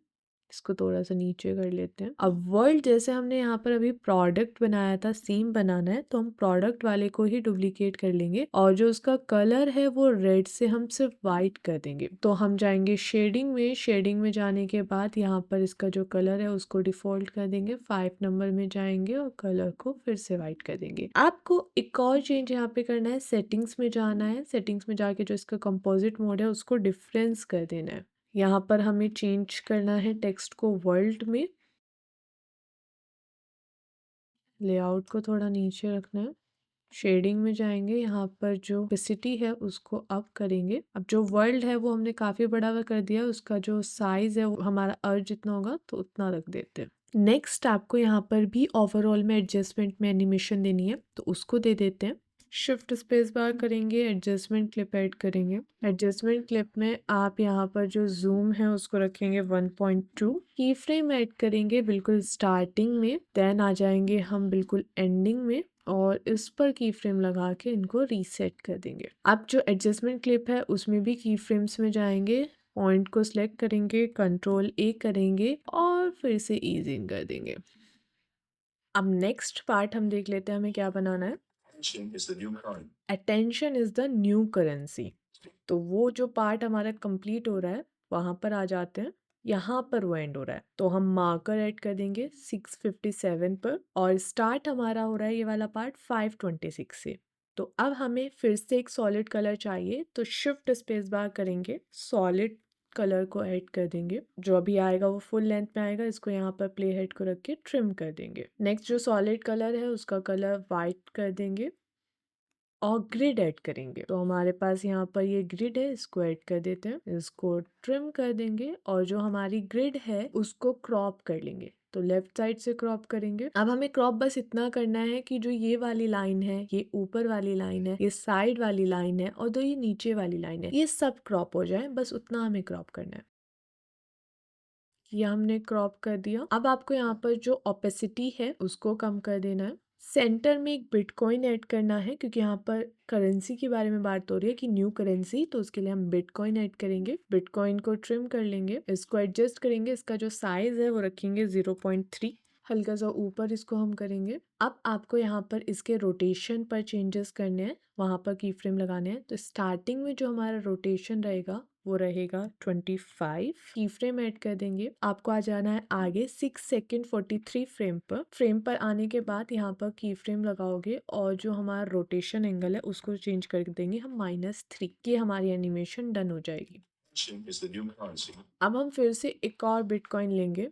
इसको थोड़ा सा नीचे कर लेते हैं। अब वर्ल्ड जैसे हमने यहाँ पर अभी प्रोडक्ट बनाया था सेम बनाना है, तो हम प्रोडक्ट वाले को ही डुप्लीकेट कर लेंगे और जो उसका कलर है वो रेड से हम सिर्फ वाइट कर देंगे। तो हम जाएंगे शेडिंग में, शेडिंग में जाने के बाद यहाँ पर इसका जो कलर है उसको डिफॉल्ट कर देंगे, 5 नंबर में जाएंगे और कलर को फिर से वाइट कर देंगे। आपको एक और चेंज यहाँ पे करना है, सेटिंग्स में जाना है, सेटिंग्स में जाके जो इसका कंपोजिट मोड है उसको डिफरेंस कर देना है। यहाँ पर हमें चेंज करना है टेक्स्ट को वर्ल्ड में, लेआउट को थोड़ा नीचे रखना है, शेडिंग में जाएंगे, यहाँ पर जो ओपेसिटी है उसको अप करेंगे। अब जो वर्ल्ड है वो हमने काफ़ी बड़ा कर दिया, उसका जो साइज है वो हमारा अर्थ जितना होगा तो उतना रख देते हैं। नेक्स्ट आपको यहाँ पर भी ओवरऑल में एडजस्टमेंट में एनिमेशन देनी है तो उसको दे देते हैं, शिफ्ट स्पेस बार करेंगे, एडजस्टमेंट क्लिप ऐड करेंगे। एडजस्टमेंट क्लिप में आप यहाँ पर जो जूम है उसको रखेंगे 1.2, की फ्रेम ऐड करेंगे बिल्कुल स्टार्टिंग में, देन आ जाएंगे हम बिल्कुल एंडिंग में और इस पर की फ्रेम लगा के इनको रीसेट कर देंगे। अब जो एडजस्टमेंट क्लिप है उसमें भी की फ्रेम्स में जाएंगे, पॉइंट को सिलेक्ट करेंगे, कंट्रोल-A करेंगे और फिर से ईज इन कर देंगे। अब नेक्स्ट पार्ट हम देख लेते हैं हमें क्या बनाना है। Attention is the new currency. तो वो जो पार्ट हमारा कंप्लीट हो रहा है वहां पर आ जाते हैं, यहाँ पर वो एंड हो रहा है तो हम मार्कर ऐड कर देंगे 657 पर और स्टार्ट हमारा हो रहा है ये वाला पार्ट 526 से। तो अब हमें फिर से एक सॉलिड कलर चाहिए तो शिफ्ट स्पेस बार करेंगे, सॉलिड कलर को ऐड कर देंगे, जो अभी आएगा वो फुल लेंथ में आएगा, इसको यहाँ पर प्ले हेड को रख के ट्रिम कर देंगे। नेक्स्ट जो सॉलिड कलर है उसका कलर वाइट कर देंगे और ग्रिड ऐड करेंगे, तो हमारे पास यहाँ पर ये ग्रिड है, इसको ऐड कर देते हैं, इसको ट्रिम कर देंगे और जो हमारी ग्रिड है उसको क्रॉप कर लेंगे, तो लेफ्ट साइड से क्रॉप करेंगे। अब हमें क्रॉप बस इतना करना है कि जो ये वाली लाइन है, ये ऊपर वाली लाइन है, ये साइड वाली लाइन है और जो ये नीचे वाली लाइन है ये सब क्रॉप हो जाए, बस उतना हमें क्रॉप करना है। ये हमने क्रॉप कर दिया। अब आपको यहाँ पर जो ओपेसिटी है उसको कम कर देना है, सेंटर में एक बिटकॉइन ऐड करना है क्योंकि यहाँ पर करेंसी के बारे में बात हो रही है कि न्यू करेंसी, तो उसके लिए हम बिटकॉइन ऐड करेंगे। बिटकॉइन को ट्रिम कर लेंगे, इसको एडजस्ट करेंगे, इसका जो साइज है वो रखेंगे 0.3, हल्का सा ऊपर इसको हम करेंगे। अब आपको यहाँ पर इसके रोटेशन पर चेंजेस करने हैं, वहाँ पर की फ्रेम लगाने हैं। तो स्टार्टिंग में जो हमारा रोटेशन रहेगा वो रहेगा 25, की फ्रेम ऐड कर देंगे। आपको आ जाना है आगे 6 सेकेंड 43 फ्रेम पर। फ्रेम पर आने के बाद यहाँ पर की फ्रेम लगाओगे और जो हमारा रोटेशन एंगल है उसको चेंज कर देंगे हम -3, की हमारी एनिमेशन डन हो जाएगी। अब हम फिर से एक और बिटकॉइन लेंगे,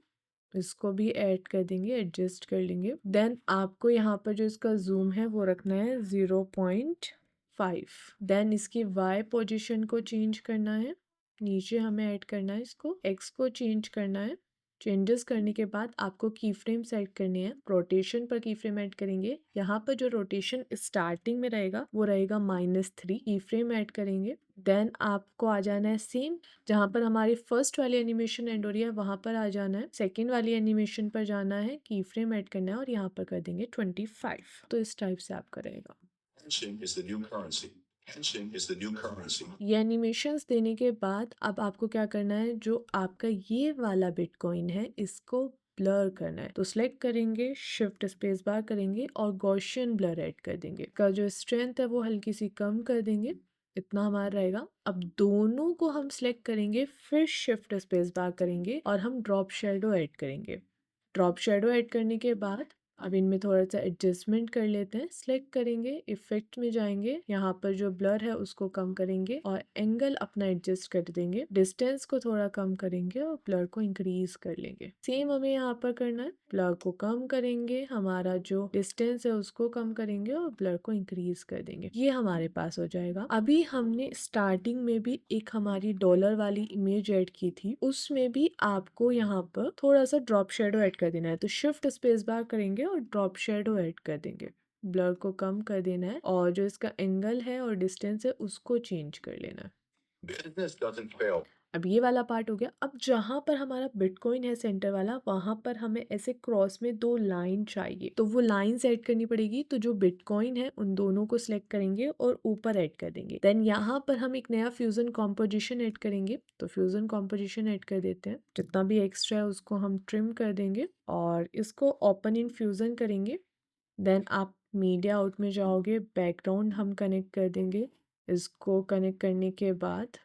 इसको भी ऐड कर देंगे, एडजस्ट कर लेंगे। देन आपको यहाँ पर जो इसका जूम है वो रखना है 0.5। देन इसकी वाई पोजीशन को चेंज करना है, नीचे हमें ऐड करना है, इसको एक्स को चेंज करना है। चेंजेस करने के बाद आपको की फ्रेम सेट करनी है, रोटेशन पर की फ्रेम ऐड करेंगे। यहाँ पर जो रोटेशन स्टार्टिंग में रहेगा वो रहेगा -3, की फ्रेम ऐड करेंगे। देन आपको आ जाना है सेम, जहाँ पर हमारी फर्स्ट वाली एनिमेशन एंड हो रही है वहाँ पर आ जाना है, सेकेंड वाली एनिमेशन पर जाना है, की फ्रेम ऐड करना है और यहाँ पर कर देंगे 25। तो इस टाइप से आपका रहेगा। ये एनिमेशंस देने के बाद अब आपको क्या करना है, जो आपका ये वाला बिटकॉइन है इसको ब्लर करना है। तो सिलेक्ट करेंगे, शिफ्ट स्पेस बार करेंगे और गॉसियन ब्लर ऐड कर देंगे। का जो स्ट्रेंथ है वो हल्की सी कम कर देंगे, इतना हमारा रहेगा। अब दोनों को हम सिलेक्ट करेंगे, फिर शिफ्ट स्पेस बार करेंगे और हम ड्रॉप शेडो ऐड करेंगे। ड्रॉप शेडो ऐड करने के बाद अब इनमें थोड़ा सा एडजस्टमेंट कर लेते हैं। सिलेक्ट करेंगे, इफेक्ट में जाएंगे, यहाँ पर जो ब्लर है उसको कम करेंगे और एंगल अपना एडजस्ट कर देंगे। डिस्टेंस को थोड़ा कम करेंगे और ब्लर को इंक्रीज कर लेंगे। सेम हमें यहाँ पर करना है, ब्लर को कम करेंगे, हमारा जो डिस्टेंस है उसको कम करेंगे और ब्लर को इंक्रीज कर देंगे। ये हमारे पास हो जाएगा। अभी हमने स्टार्टिंग में भी एक हमारी डॉलर वाली इमेज ऐड की थी, उसमें भी आपको यहाँ पर थोड़ा सा ड्रॉप शेडो ऐड कर देना है। तो शिफ्ट स्पेस बार करेंगे और ड्रॉप शेडो ऐड कर देंगे, ब्लर को कम कर देना है और जो इसका एंगल है और डिस्टेंस है उसको चेंज कर लेना है। Business doesn't fail. अब ये वाला पार्ट हो गया। अब जहां पर हमारा बिटकॉइन है सेंटर वाला, वहां पर हमें ऐसे क्रॉस में 2 लाइन चाहिए, तो वो लाइन ऐड करनी पड़ेगी। तो जो बिटकॉइन है उन दोनों को सिलेक्ट करेंगे और ऊपर ऐड कर देंगे। देन यहाँ पर हम एक नया फ्यूजन कॉम्पोजिशन ऐड करेंगे, तो फ्यूजन कॉम्पोजिशन ऐड कर देते हैं। जितना भी एक्स्ट्रा है उसको हम ट्रिम कर देंगे और इसको ओपन इन फ्यूजन करेंगे। देन आप मीडिया आउट में जाओगे, बैकग्राउंड हम कनेक्ट कर देंगे। इसको कनेक्ट करने के बाद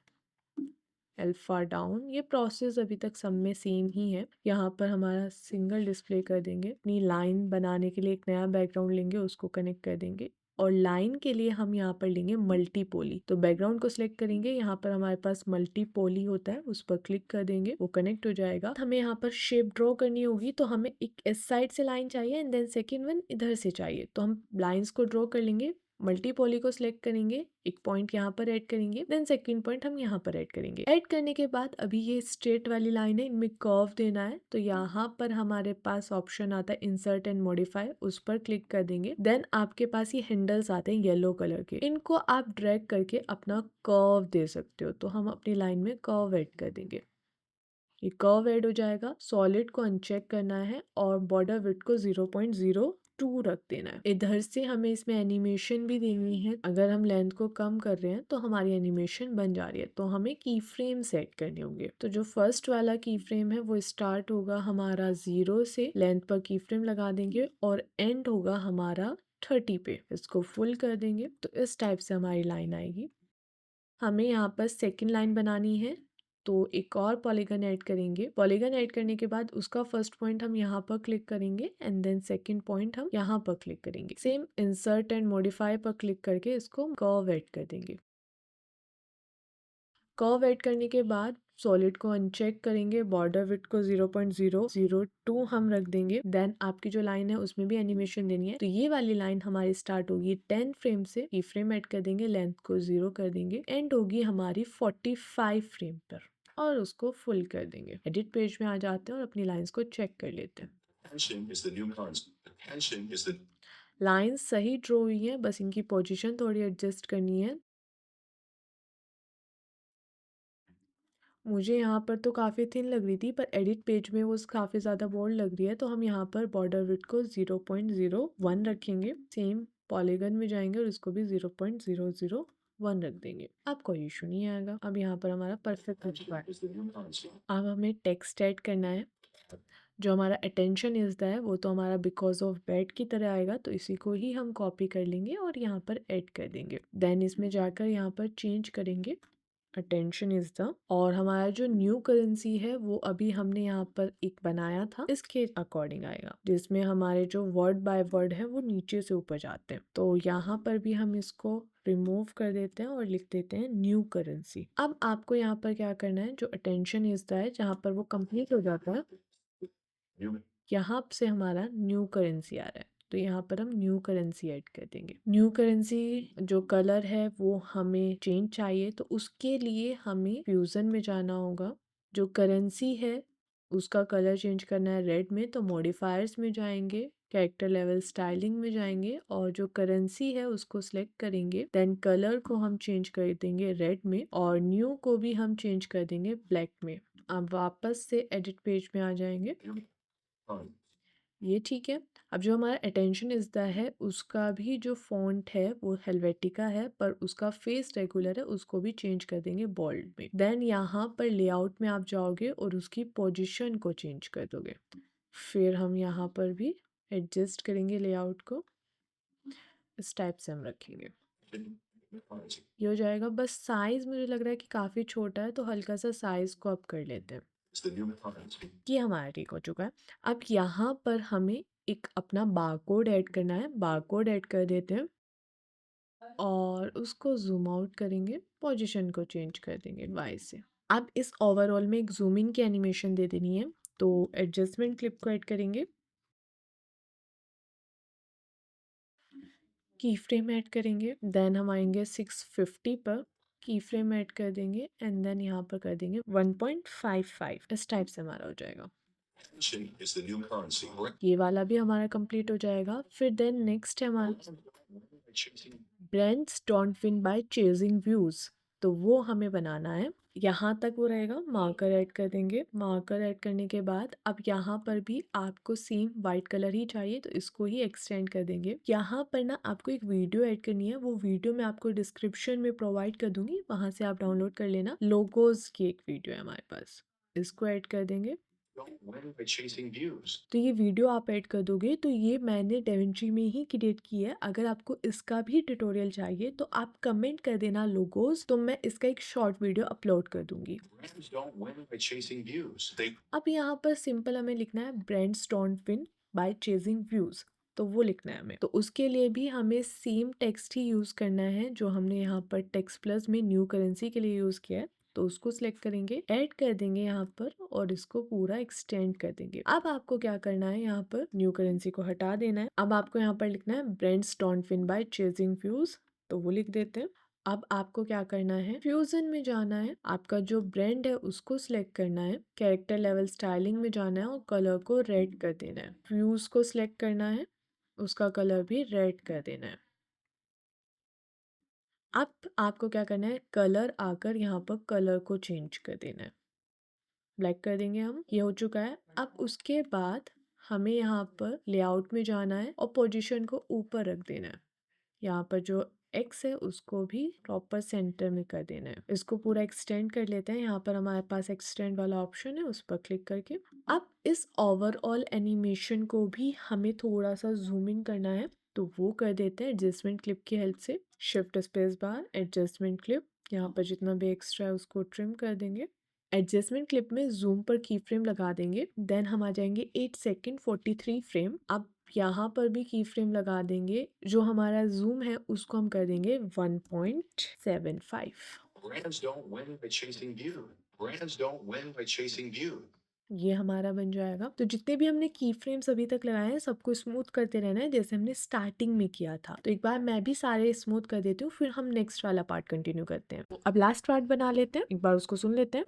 अल्फा डाउन, ये प्रोसेस अभी तक सब में सेम ही है। यहाँ पर हमारा सिंगल डिस्प्ले कर देंगे। अपनी लाइन बनाने के लिए एक नया बैकग्राउंड लेंगे, उसको कनेक्ट कर देंगे और लाइन के लिए हम यहाँ पर लेंगे मल्टीपोली। तो बैकग्राउंड को सिलेक्ट करेंगे, यहाँ पर हमारे पास मल्टीपोली होता है, उस पर क्लिक कर देंगे, वो कनेक्ट हो जाएगा। हमें यहाँ पर शेप ड्रॉ करनी होगी, तो हमें एक इस साइड से लाइन चाहिए एंड देन सेकेंड वन इधर से चाहिए। तो हम लाइन्स को ड्रॉ कर लेंगे, मल्टीपोली को सिलेक्ट करेंगे, एक पॉइंट यहाँ पर ऐड करेंगे, देन सेकंड पॉइंट हम यहाँ पर ऐड करेंगे। ऐड करने के बाद अभी ये स्ट्रेट वाली लाइन है, इनमें कर्व देना है। तो यहाँ पर हमारे पास ऑप्शन आता है इंसर्ट एंड मॉडिफाई, उस पर क्लिक कर देंगे। देन आपके पास ये हैंडल्स आते हैं येलो कलर के, इनको आप ड्रैग करके अपना कर्व दे सकते हो। तो हम अपनी लाइन में कर्व ऐड कर देंगे, ये कर्व ऐड हो जाएगा। सॉलिड को अनचेक करना है और बॉर्डर विड्थ को 0.02 रख देना है। इधर से हमें इसमें एनिमेशन भी देनी है। अगर हम लेंथ को कम कर रहे हैं तो हमारी एनिमेशन बन जा रही है, तो हमें की फ्रेम सेट करने होंगे। तो जो फर्स्ट वाला की फ्रेम है वो स्टार्ट होगा हमारा 0 से, लेंथ पर की फ्रेम लगा देंगे और एंड होगा हमारा 30 पे। इसको फुल कर देंगे, तो इस टाइप से हमारी लाइन आएगी। हमें यहाँ पर सेकंड लाइन बनानी है, तो एक और पॉलीगन ऐड करेंगे। पॉलीगन ऐड करने के बाद उसका फर्स्ट पॉइंट हम यहाँ पर क्लिक करेंगे एंड देन सेकंड पॉइंट हम यहाँ पर क्लिक करेंगे। सेम इंसर्ट एंड मॉडिफाई पर क्लिक करके इसको कर्व ऐड कर देंगे। कर्व ऐड करने के बाद सॉलिड को अनचेक करेंगे, बॉर्डर विड्थ को 0.002 हम रख देंगे। देन आपकी जो लाइन है उसमें भी एनिमेशन देनी है, तो ये वाली लाइन हमारी स्टार्ट होगी 10 फ्रेम से, की फ्रेम ऐड कर देंगे, लेंथ को 0 कर देंगे, एंड होगी हमारी 45 फ्रेम पर और उसको फुल कर देंगे। एडिट पेज में आ जाते हैं और अपनी लाइंस को चेक कर लेते हैं। लाइंस सही ड्रॉ हुई है, बस इनकी पोजीशन थोड़ी एडजस्ट करनी है। मुझे यहाँ पर तो काफ़ी थिन लग रही थी, पर एडिट पेज में वो काफ़ी ज़्यादा बोल्ड लग रही है, तो हम यहाँ पर बॉर्डर विड्थ को 0.01 रखेंगे। सेम पॉलीगन में जाएंगे और इसको भी 0.001 रख देंगे। अब कोई इशू नहीं आएगा। अब यहाँ पर हमारा परफेक्ट हो चुका है। अब हमें टेक्स्ट ऐड करना है। जो हमारा अटेंशन इज द है वो तो हमारा बिकॉज ऑफ बैड की तरह आएगा, तो इसी को ही हम कॉपी कर लेंगे और यहाँ पर ऐड कर देंगे। देन इसमें जाकर यहाँ पर चेंज करेंगे अटेंशन इज द, और हमारा जो न्यू करेंसी है वो अभी हमने यहाँ पर एक बनाया था, इसके अकॉर्डिंग आएगा, जिसमें हमारे जो वर्ड बाय वर्ड है वो नीचे से ऊपर जाते हैं। तो यहाँ पर भी हम इसको रिमूव कर देते हैं और लिख देते हैं न्यू करेंसी। अब आपको यहाँ पर क्या करना है, जो अटेंशन इज द है जहाँ पर वो कंप्लीट हो जाता है, यहाँ से हमारा न्यू करेंसी आ रहा है, तो यहाँ पर हम न्यू करेंसी ऐड कर देंगे। न्यू करेंसी जो कलर है वो हमें चेंज चाहिए, तो उसके लिए हमें फ्यूजन में जाना होगा। जो करेंसी है उसका कलर चेंज करना है रेड में, तो मॉडिफायर्स में जाएंगे, कैरेक्टर लेवल स्टाइलिंग में जाएंगे और जो करेंसी है उसको सिलेक्ट करेंगे। देन कलर को हम चेंज कर देंगे रेड में और न्यू को भी हम चेंज कर देंगे ब्लैक में। अब वापस से एडिट पेज में आ जाएंगे, ये ठीक है। अब जो हमारा अटेंशन इज द है उसका भी जो फॉन्ट है वो हेलवेटिका है, पर उसका फेस रेगुलर है, उसको भी चेंज कर देंगे बोल्ड में। देन यहाँ पर लेआउट में आप जाओगे और उसकी पोजीशन को चेंज कर दोगे। फिर हम यहाँ पर भी एडजस्ट करेंगे लेआउट को, इस टाइप से हम रखेंगे, ये हो जाएगा। बस साइज मुझे लग रहा है कि काफ़ी छोटा है, तो हल्का सा साइज को अप कर लेते हैं। ये हमारा ठीक हो चुका है। अब यहाँ पर हमें एक अपना बारकोड ऐड करना है, बारकोड ऐड कर देते हैं और उसको जूम आउट करेंगे, पोजीशन को चेंज कर देंगे वाई से। अब इस ओवरऑल में एक जूम इन की एनिमेशन दे देनी है, तो एडजस्टमेंट क्लिप को ऐड करेंगे, की फ्रेम ऐड करेंगे, देन हम आएंगे 650 पर, की फ्रेम ऐड कर देंगे एंड देन यहाँ पर कर देंगे 1.55, इस टाइप से हमारा हो जाएगा। ये वाला भी हमारा कंप्लीट हो जाएगा। फिर देन नेक्स्ट है हमारा brands don't win bye chasing views, तो वो हमें बनाना है। यहाँ तक वो रहेगा, मार्कर ऐड कर देंगे। मार्कर ऐड करने के बाद अब यहाँ पर भी आपको सेम वाइट कलर ही चाहिए, तो इसको ही एक्सटेंड कर देंगे। यहाँ पर ना आपको एक वीडियो ऐड करनी है, वो वीडियो मैं आपको डिस्क्रिप्शन में प्रोवाइड कर दूंगी, वहां से आप डाउनलोड कर लेना। लोगोज की एक वीडियो है हमारे पास, इसको ऐड कर देंगे। तो ये वीडियो आप ऐड कर दोगे, तो ये मैंने डेविंची में ही क्रिएट की है। अगर आपको इसका भी ट्यूटोरियल चाहिए तो आप कमेंट कर देना लोगोस, तो मैं इसका एक शॉर्ट वीडियो अपलोड कर दूंगी। अब यहाँ पर सिंपल हमें लिखना है brands don't win bye chasing views, तो वो लिखना है हमें। तो उसके लिए भी हमें सेम टेक्स्ट ही यूज करना है जो हमने यहाँ पर टेक्स्ट प्लस में न्यू करेंसी के लिए यूज किया है, तो उसको सिलेक्ट करेंगे, ऐड कर देंगे यहाँ पर और इसको पूरा एक्सटेंड कर देंगे। अब आपको क्या करना है, यहाँ पर न्यू करेंसी को हटा देना है। अब आपको यहाँ पर लिखना है brands don't win bye chasing views, तो वो लिख देते हैं। अब आपको क्या करना है, फ्यूजन में जाना है, आपका जो ब्रांड है उसको सिलेक्ट करना है, कैरेक्टर लेवल स्टाइलिंग में जाना है और कलर को रेड कर देना है। फ्यूज को सिलेक्ट करना है, उसका कलर भी रेड कर देना है। अब आपको क्या करना है, कलर आकर यहाँ पर कलर को चेंज कर देना है, ब्लैक कर देंगे हम, ये हो चुका है। अब उसके बाद हमें यहाँ पर लेआउट में जाना है और पोजीशन को ऊपर रख देना है। यहाँ पर जो एक्स है उसको भी प्रॉपर सेंटर में कर देना है। इसको पूरा एक्सटेंड कर लेते हैं, यहाँ पर हमारे पास एक्सटेंड वाला ऑप्शन है, उस पर क्लिक करके। अब इस ओवरऑल एनिमेशन को भी हमें थोड़ा सा जूम इन करना है, तो वो कर देते हैं एडजस्टमेंट क्लिप की हेल्प से। Shift space bar adjustment clip, यहाँ पर जितना भी एक्स्ट्रा है उसको ट्रिम कर देंगे। एडजस्टमेंट क्लिप में जूम पर की फ्रेम लगा देंगे, देन हम आ जाएंगे 8 सेकेंड 43 फ्रेम। अब यहाँ पर भी की फ्रेम लगा देंगे, जो हमारा जूम है उसको हम कर देंगे 1.75। ये हमारा बन जाएगा। तो जितने भी हमने की फ्रेम्स अभी तक लगाए हैं सबको स्मूथ करते रहना है, जैसे हमने स्टार्टिंग में किया था। तो एक बार मैं भी सारे स्मूथ कर देती हूँ, फिर हम नेक्स्ट वाला पार्ट कंटिन्यू करते हैं। अब लास्ट पार्ट बना लेते हैं, एक बार उसको सुन लेते हैं।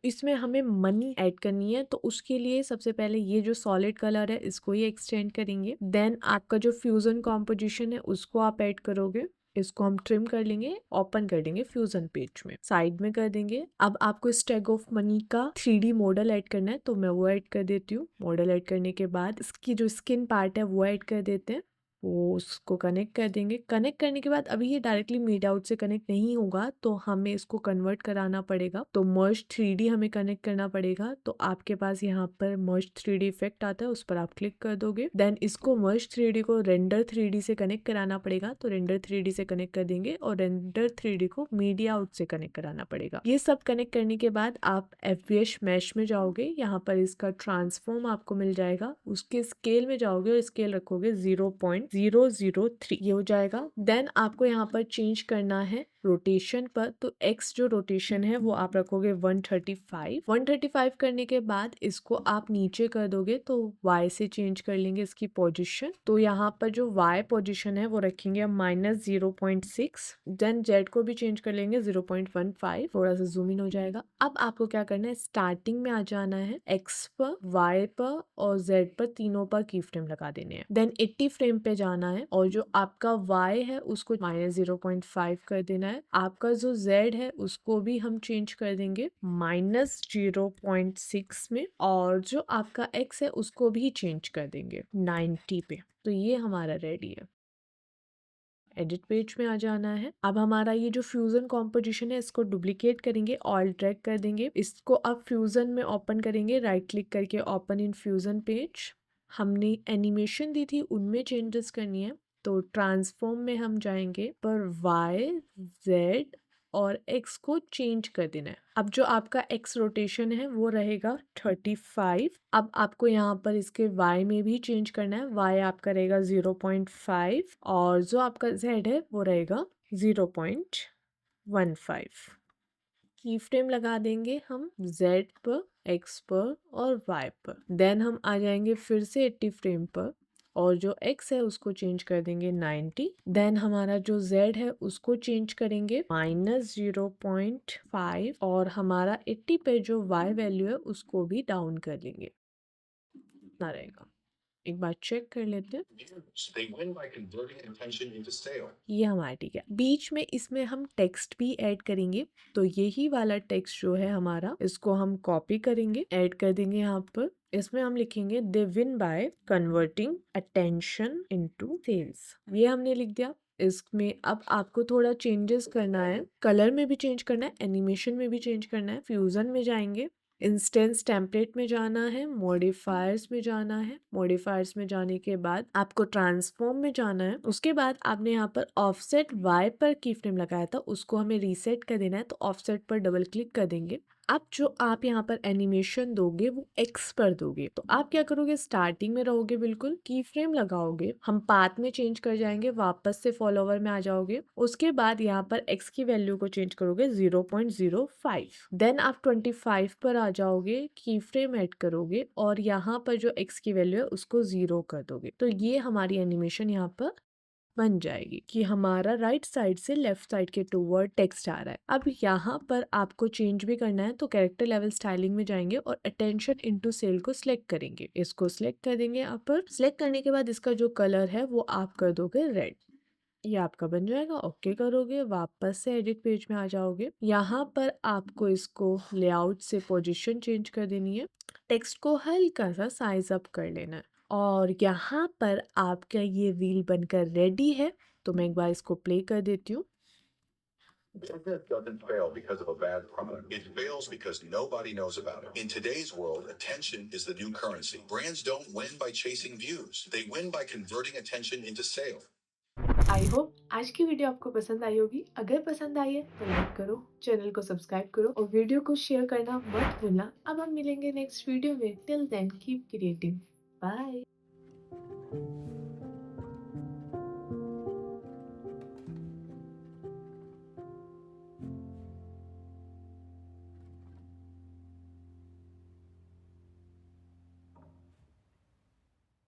इसमें हमें मनी ऐड करनी है, तो उसके लिए सबसे पहले ये जो सॉलिड कलर है इसको ही एक्सटेंड करेंगे। देन आपका जो फ्यूजन कॉम्पोजिशन है उसको आप ऐड करोगे, इसको हम ट्रिम कर लेंगे, ओपन कर देंगे फ्यूजन पेज में, साइड में कर देंगे। अब आपको इस टैग ऑफ मनी का 3D मॉडल ऐड करना है, तो मैं वो ऐड कर देती हूँ। मॉडल ऐड करने के बाद इसकी जो स्किन पार्ट है वो ऐड कर देते हैं, वो उसको कनेक्ट कर देंगे। कनेक्ट करने के बाद अभी ये डायरेक्टली मीड आउट से कनेक्ट नहीं होगा, तो हमें इसको कन्वर्ट कराना पड़ेगा। तो मर्ज 3D हमें कनेक्ट करना पड़ेगा। तो आपके पास यहाँ पर मर्ज 3D इफेक्ट आता है, उस पर आप क्लिक कर दोगे। देन इसको मर्ज 3D को रेंडर 3D से कनेक्ट कराना पड़ेगा, तो रेंडर 3D से कनेक्ट कर देंगे और रेंडर 3D को मीडिया आउट से कनेक्ट कराना पड़ेगा। ये सब कनेक्ट करने के बाद आप FBH मैश में जाओगे, यहाँ पर इसका ट्रांसफॉर्म आपको मिल जाएगा। उसके स्केल में जाओगे और स्केल रखोगे 0.003, ये हो जाएगा। देन आपको यहाँ पर चेंज करना है रोटेशन पर, तो x जो रोटेशन है वो आप रखोगे 135। 135 करने के बाद इसको आप नीचे कर दोगे, तो y से चेंज कर लेंगे इसकी पोजीशन। तो यहाँ पर जो y पोजीशन है वो रखेंगे हम -0.6। देन z को भी चेंज कर लेंगे 0.15, थोड़ा सा जूम इन हो जाएगा। अब आपको क्या करना है, स्टार्टिंग में आ जाना है, x पर, y पर और z पर, तीनों पर की फ्रेम लगा देने हैं। देन 80 फ्रेम पे जाना है और जो आपका y है उसको -0.5 कर देना है। आपका जो z है उसको भी हम चेंज कर देंगे -0.6 में, और जो आपका x है उसको भी चेंज कर देंगे 90 पे। तो ये हमारा रेडी है। एडिट पेज में आ जाना है। अब हमारा ये जो फ्यूजन कॉम्पोजिशन है इसको डुप्लीकेट करेंगे, ऑल ड्रैग कर देंगे। इसको अब फ्यूजन में ओपन करेंगे, राइट क्लिक करके ओपन इन फ्यूजन पेज। हमने एनिमेशन दी थी उनमें चेंजेस करनी है, तो ट्रांसफॉर्म में हम जाएंगे पर y, z और x को चेंज कर देना है। अब जो आपका x रोटेशन है वो रहेगा 35। अब आपको यहाँ पर इसके y में भी चेंज करना है, y आपका रहेगा 0.5 और जो आपका z है वो रहेगा 0.15। की फ्रेम लगा देंगे हम z पर, x पर और y पर। देन हम आ जाएंगे फिर से 80 फ्रेम पर और जो x है उसको चेंज कर देंगे 90। देन हमारा जो z है उसको चेंज करेंगे -0.5 और हमारा 80 पे जो y वैल्यू है उसको भी डाउन कर लेंगे, इतना रहेगा। एक बार चेक कर लेते हैं। They win by converting attention into sale. ये हमारा ठीक है। बीच में इसमें हम टेक्स्ट भी ऐड करेंगे, तो यही वाला टेक्स्ट जो है हमारा, इसको हम कॉपी करेंगे, ऐड कर देंगे यहाँ पर। इसमें हम लिखेंगे they win by converting attention into sales. ये हमने लिख दिया। इसमें अब आपको थोड़ा चेंजेस करना है, कलर में भी चेंज करना है, एनिमेशन में भी चेंज करना है। फ्यूजन में जाएंगे, इंस्टेंस टेम्पलेट में जाना है, मॉडिफायर्स में जाना है। मॉडिफायर्स में जाने के बाद आपको ट्रांसफॉर्म में जाना है। उसके बाद आपने यहाँ पर ऑफसेट y पर की फ्रेम लगाया था, उसको हमें रीसेट कर देना है, तो ऑफसेट पर डबल क्लिक कर देंगे। अब जो आप यहाँ पर एनिमेशन दोगे वो x पर दोगे, तो आप क्या करोगे, स्टार्टिंग में रहोगे, बिल्कुल की फ्रेम लगाओगे, हम पाथ में चेंज कर जाएंगे, वापस से फॉलोवर में आ जाओगे। उसके बाद यहाँ पर x की वैल्यू को चेंज करोगे 0.05। देन आप 25 पर आ जाओगे, की फ्रेम ऐड करोगे और यहाँ पर जो x की वैल्यू है उसको 0 कर दोगे। तो ये हमारी एनिमेशन यहाँ पर बन जाएगी कि हमारा राइट साइड से लेफ्ट साइड के टूवर्ड टेक्स्ट आ रहा है। अब यहाँ पर आपको चेंज भी करना है, तो कैरेक्टर लेवल स्टाइलिंग में जाएंगे और अटेंशन इनटू सेल को सिलेक्ट करेंगे। इसको सिलेक्ट कर देंगे यहाँ पर। सिलेक्ट करने के बाद इसका जो कलर है वो आप कर दोगे रेड। ये आपका बन जाएगा। ओके करोगे, वापस से एडिट पेज में आ जाओगे। यहाँ पर आपको इसको लेआउट से पोजीशन चेंज कर देनी है, टेक्स्ट को हल्का सा साइज अप कर लेना है और यहाँ पर आपका ये व्हील बनकर रेडी है। तो मैं एक बार इसको प्ले कर देती हूँ। Business doesn't fail because of a bad product. It fails because nobody knows about it. In today's world, attention is the new currency. Brands don't win by chasing views. They win by converting attention into sale. I hope आज की video आपको पसंद आई होगी। अगर पसंद आई है तो like करो, चैनल को सब्सक्राइब करो और वीडियो को शेयर करना मत भूलना। अब हम मिलेंगे नेक्स्ट वीडियो में। Till then keep creating. Bye.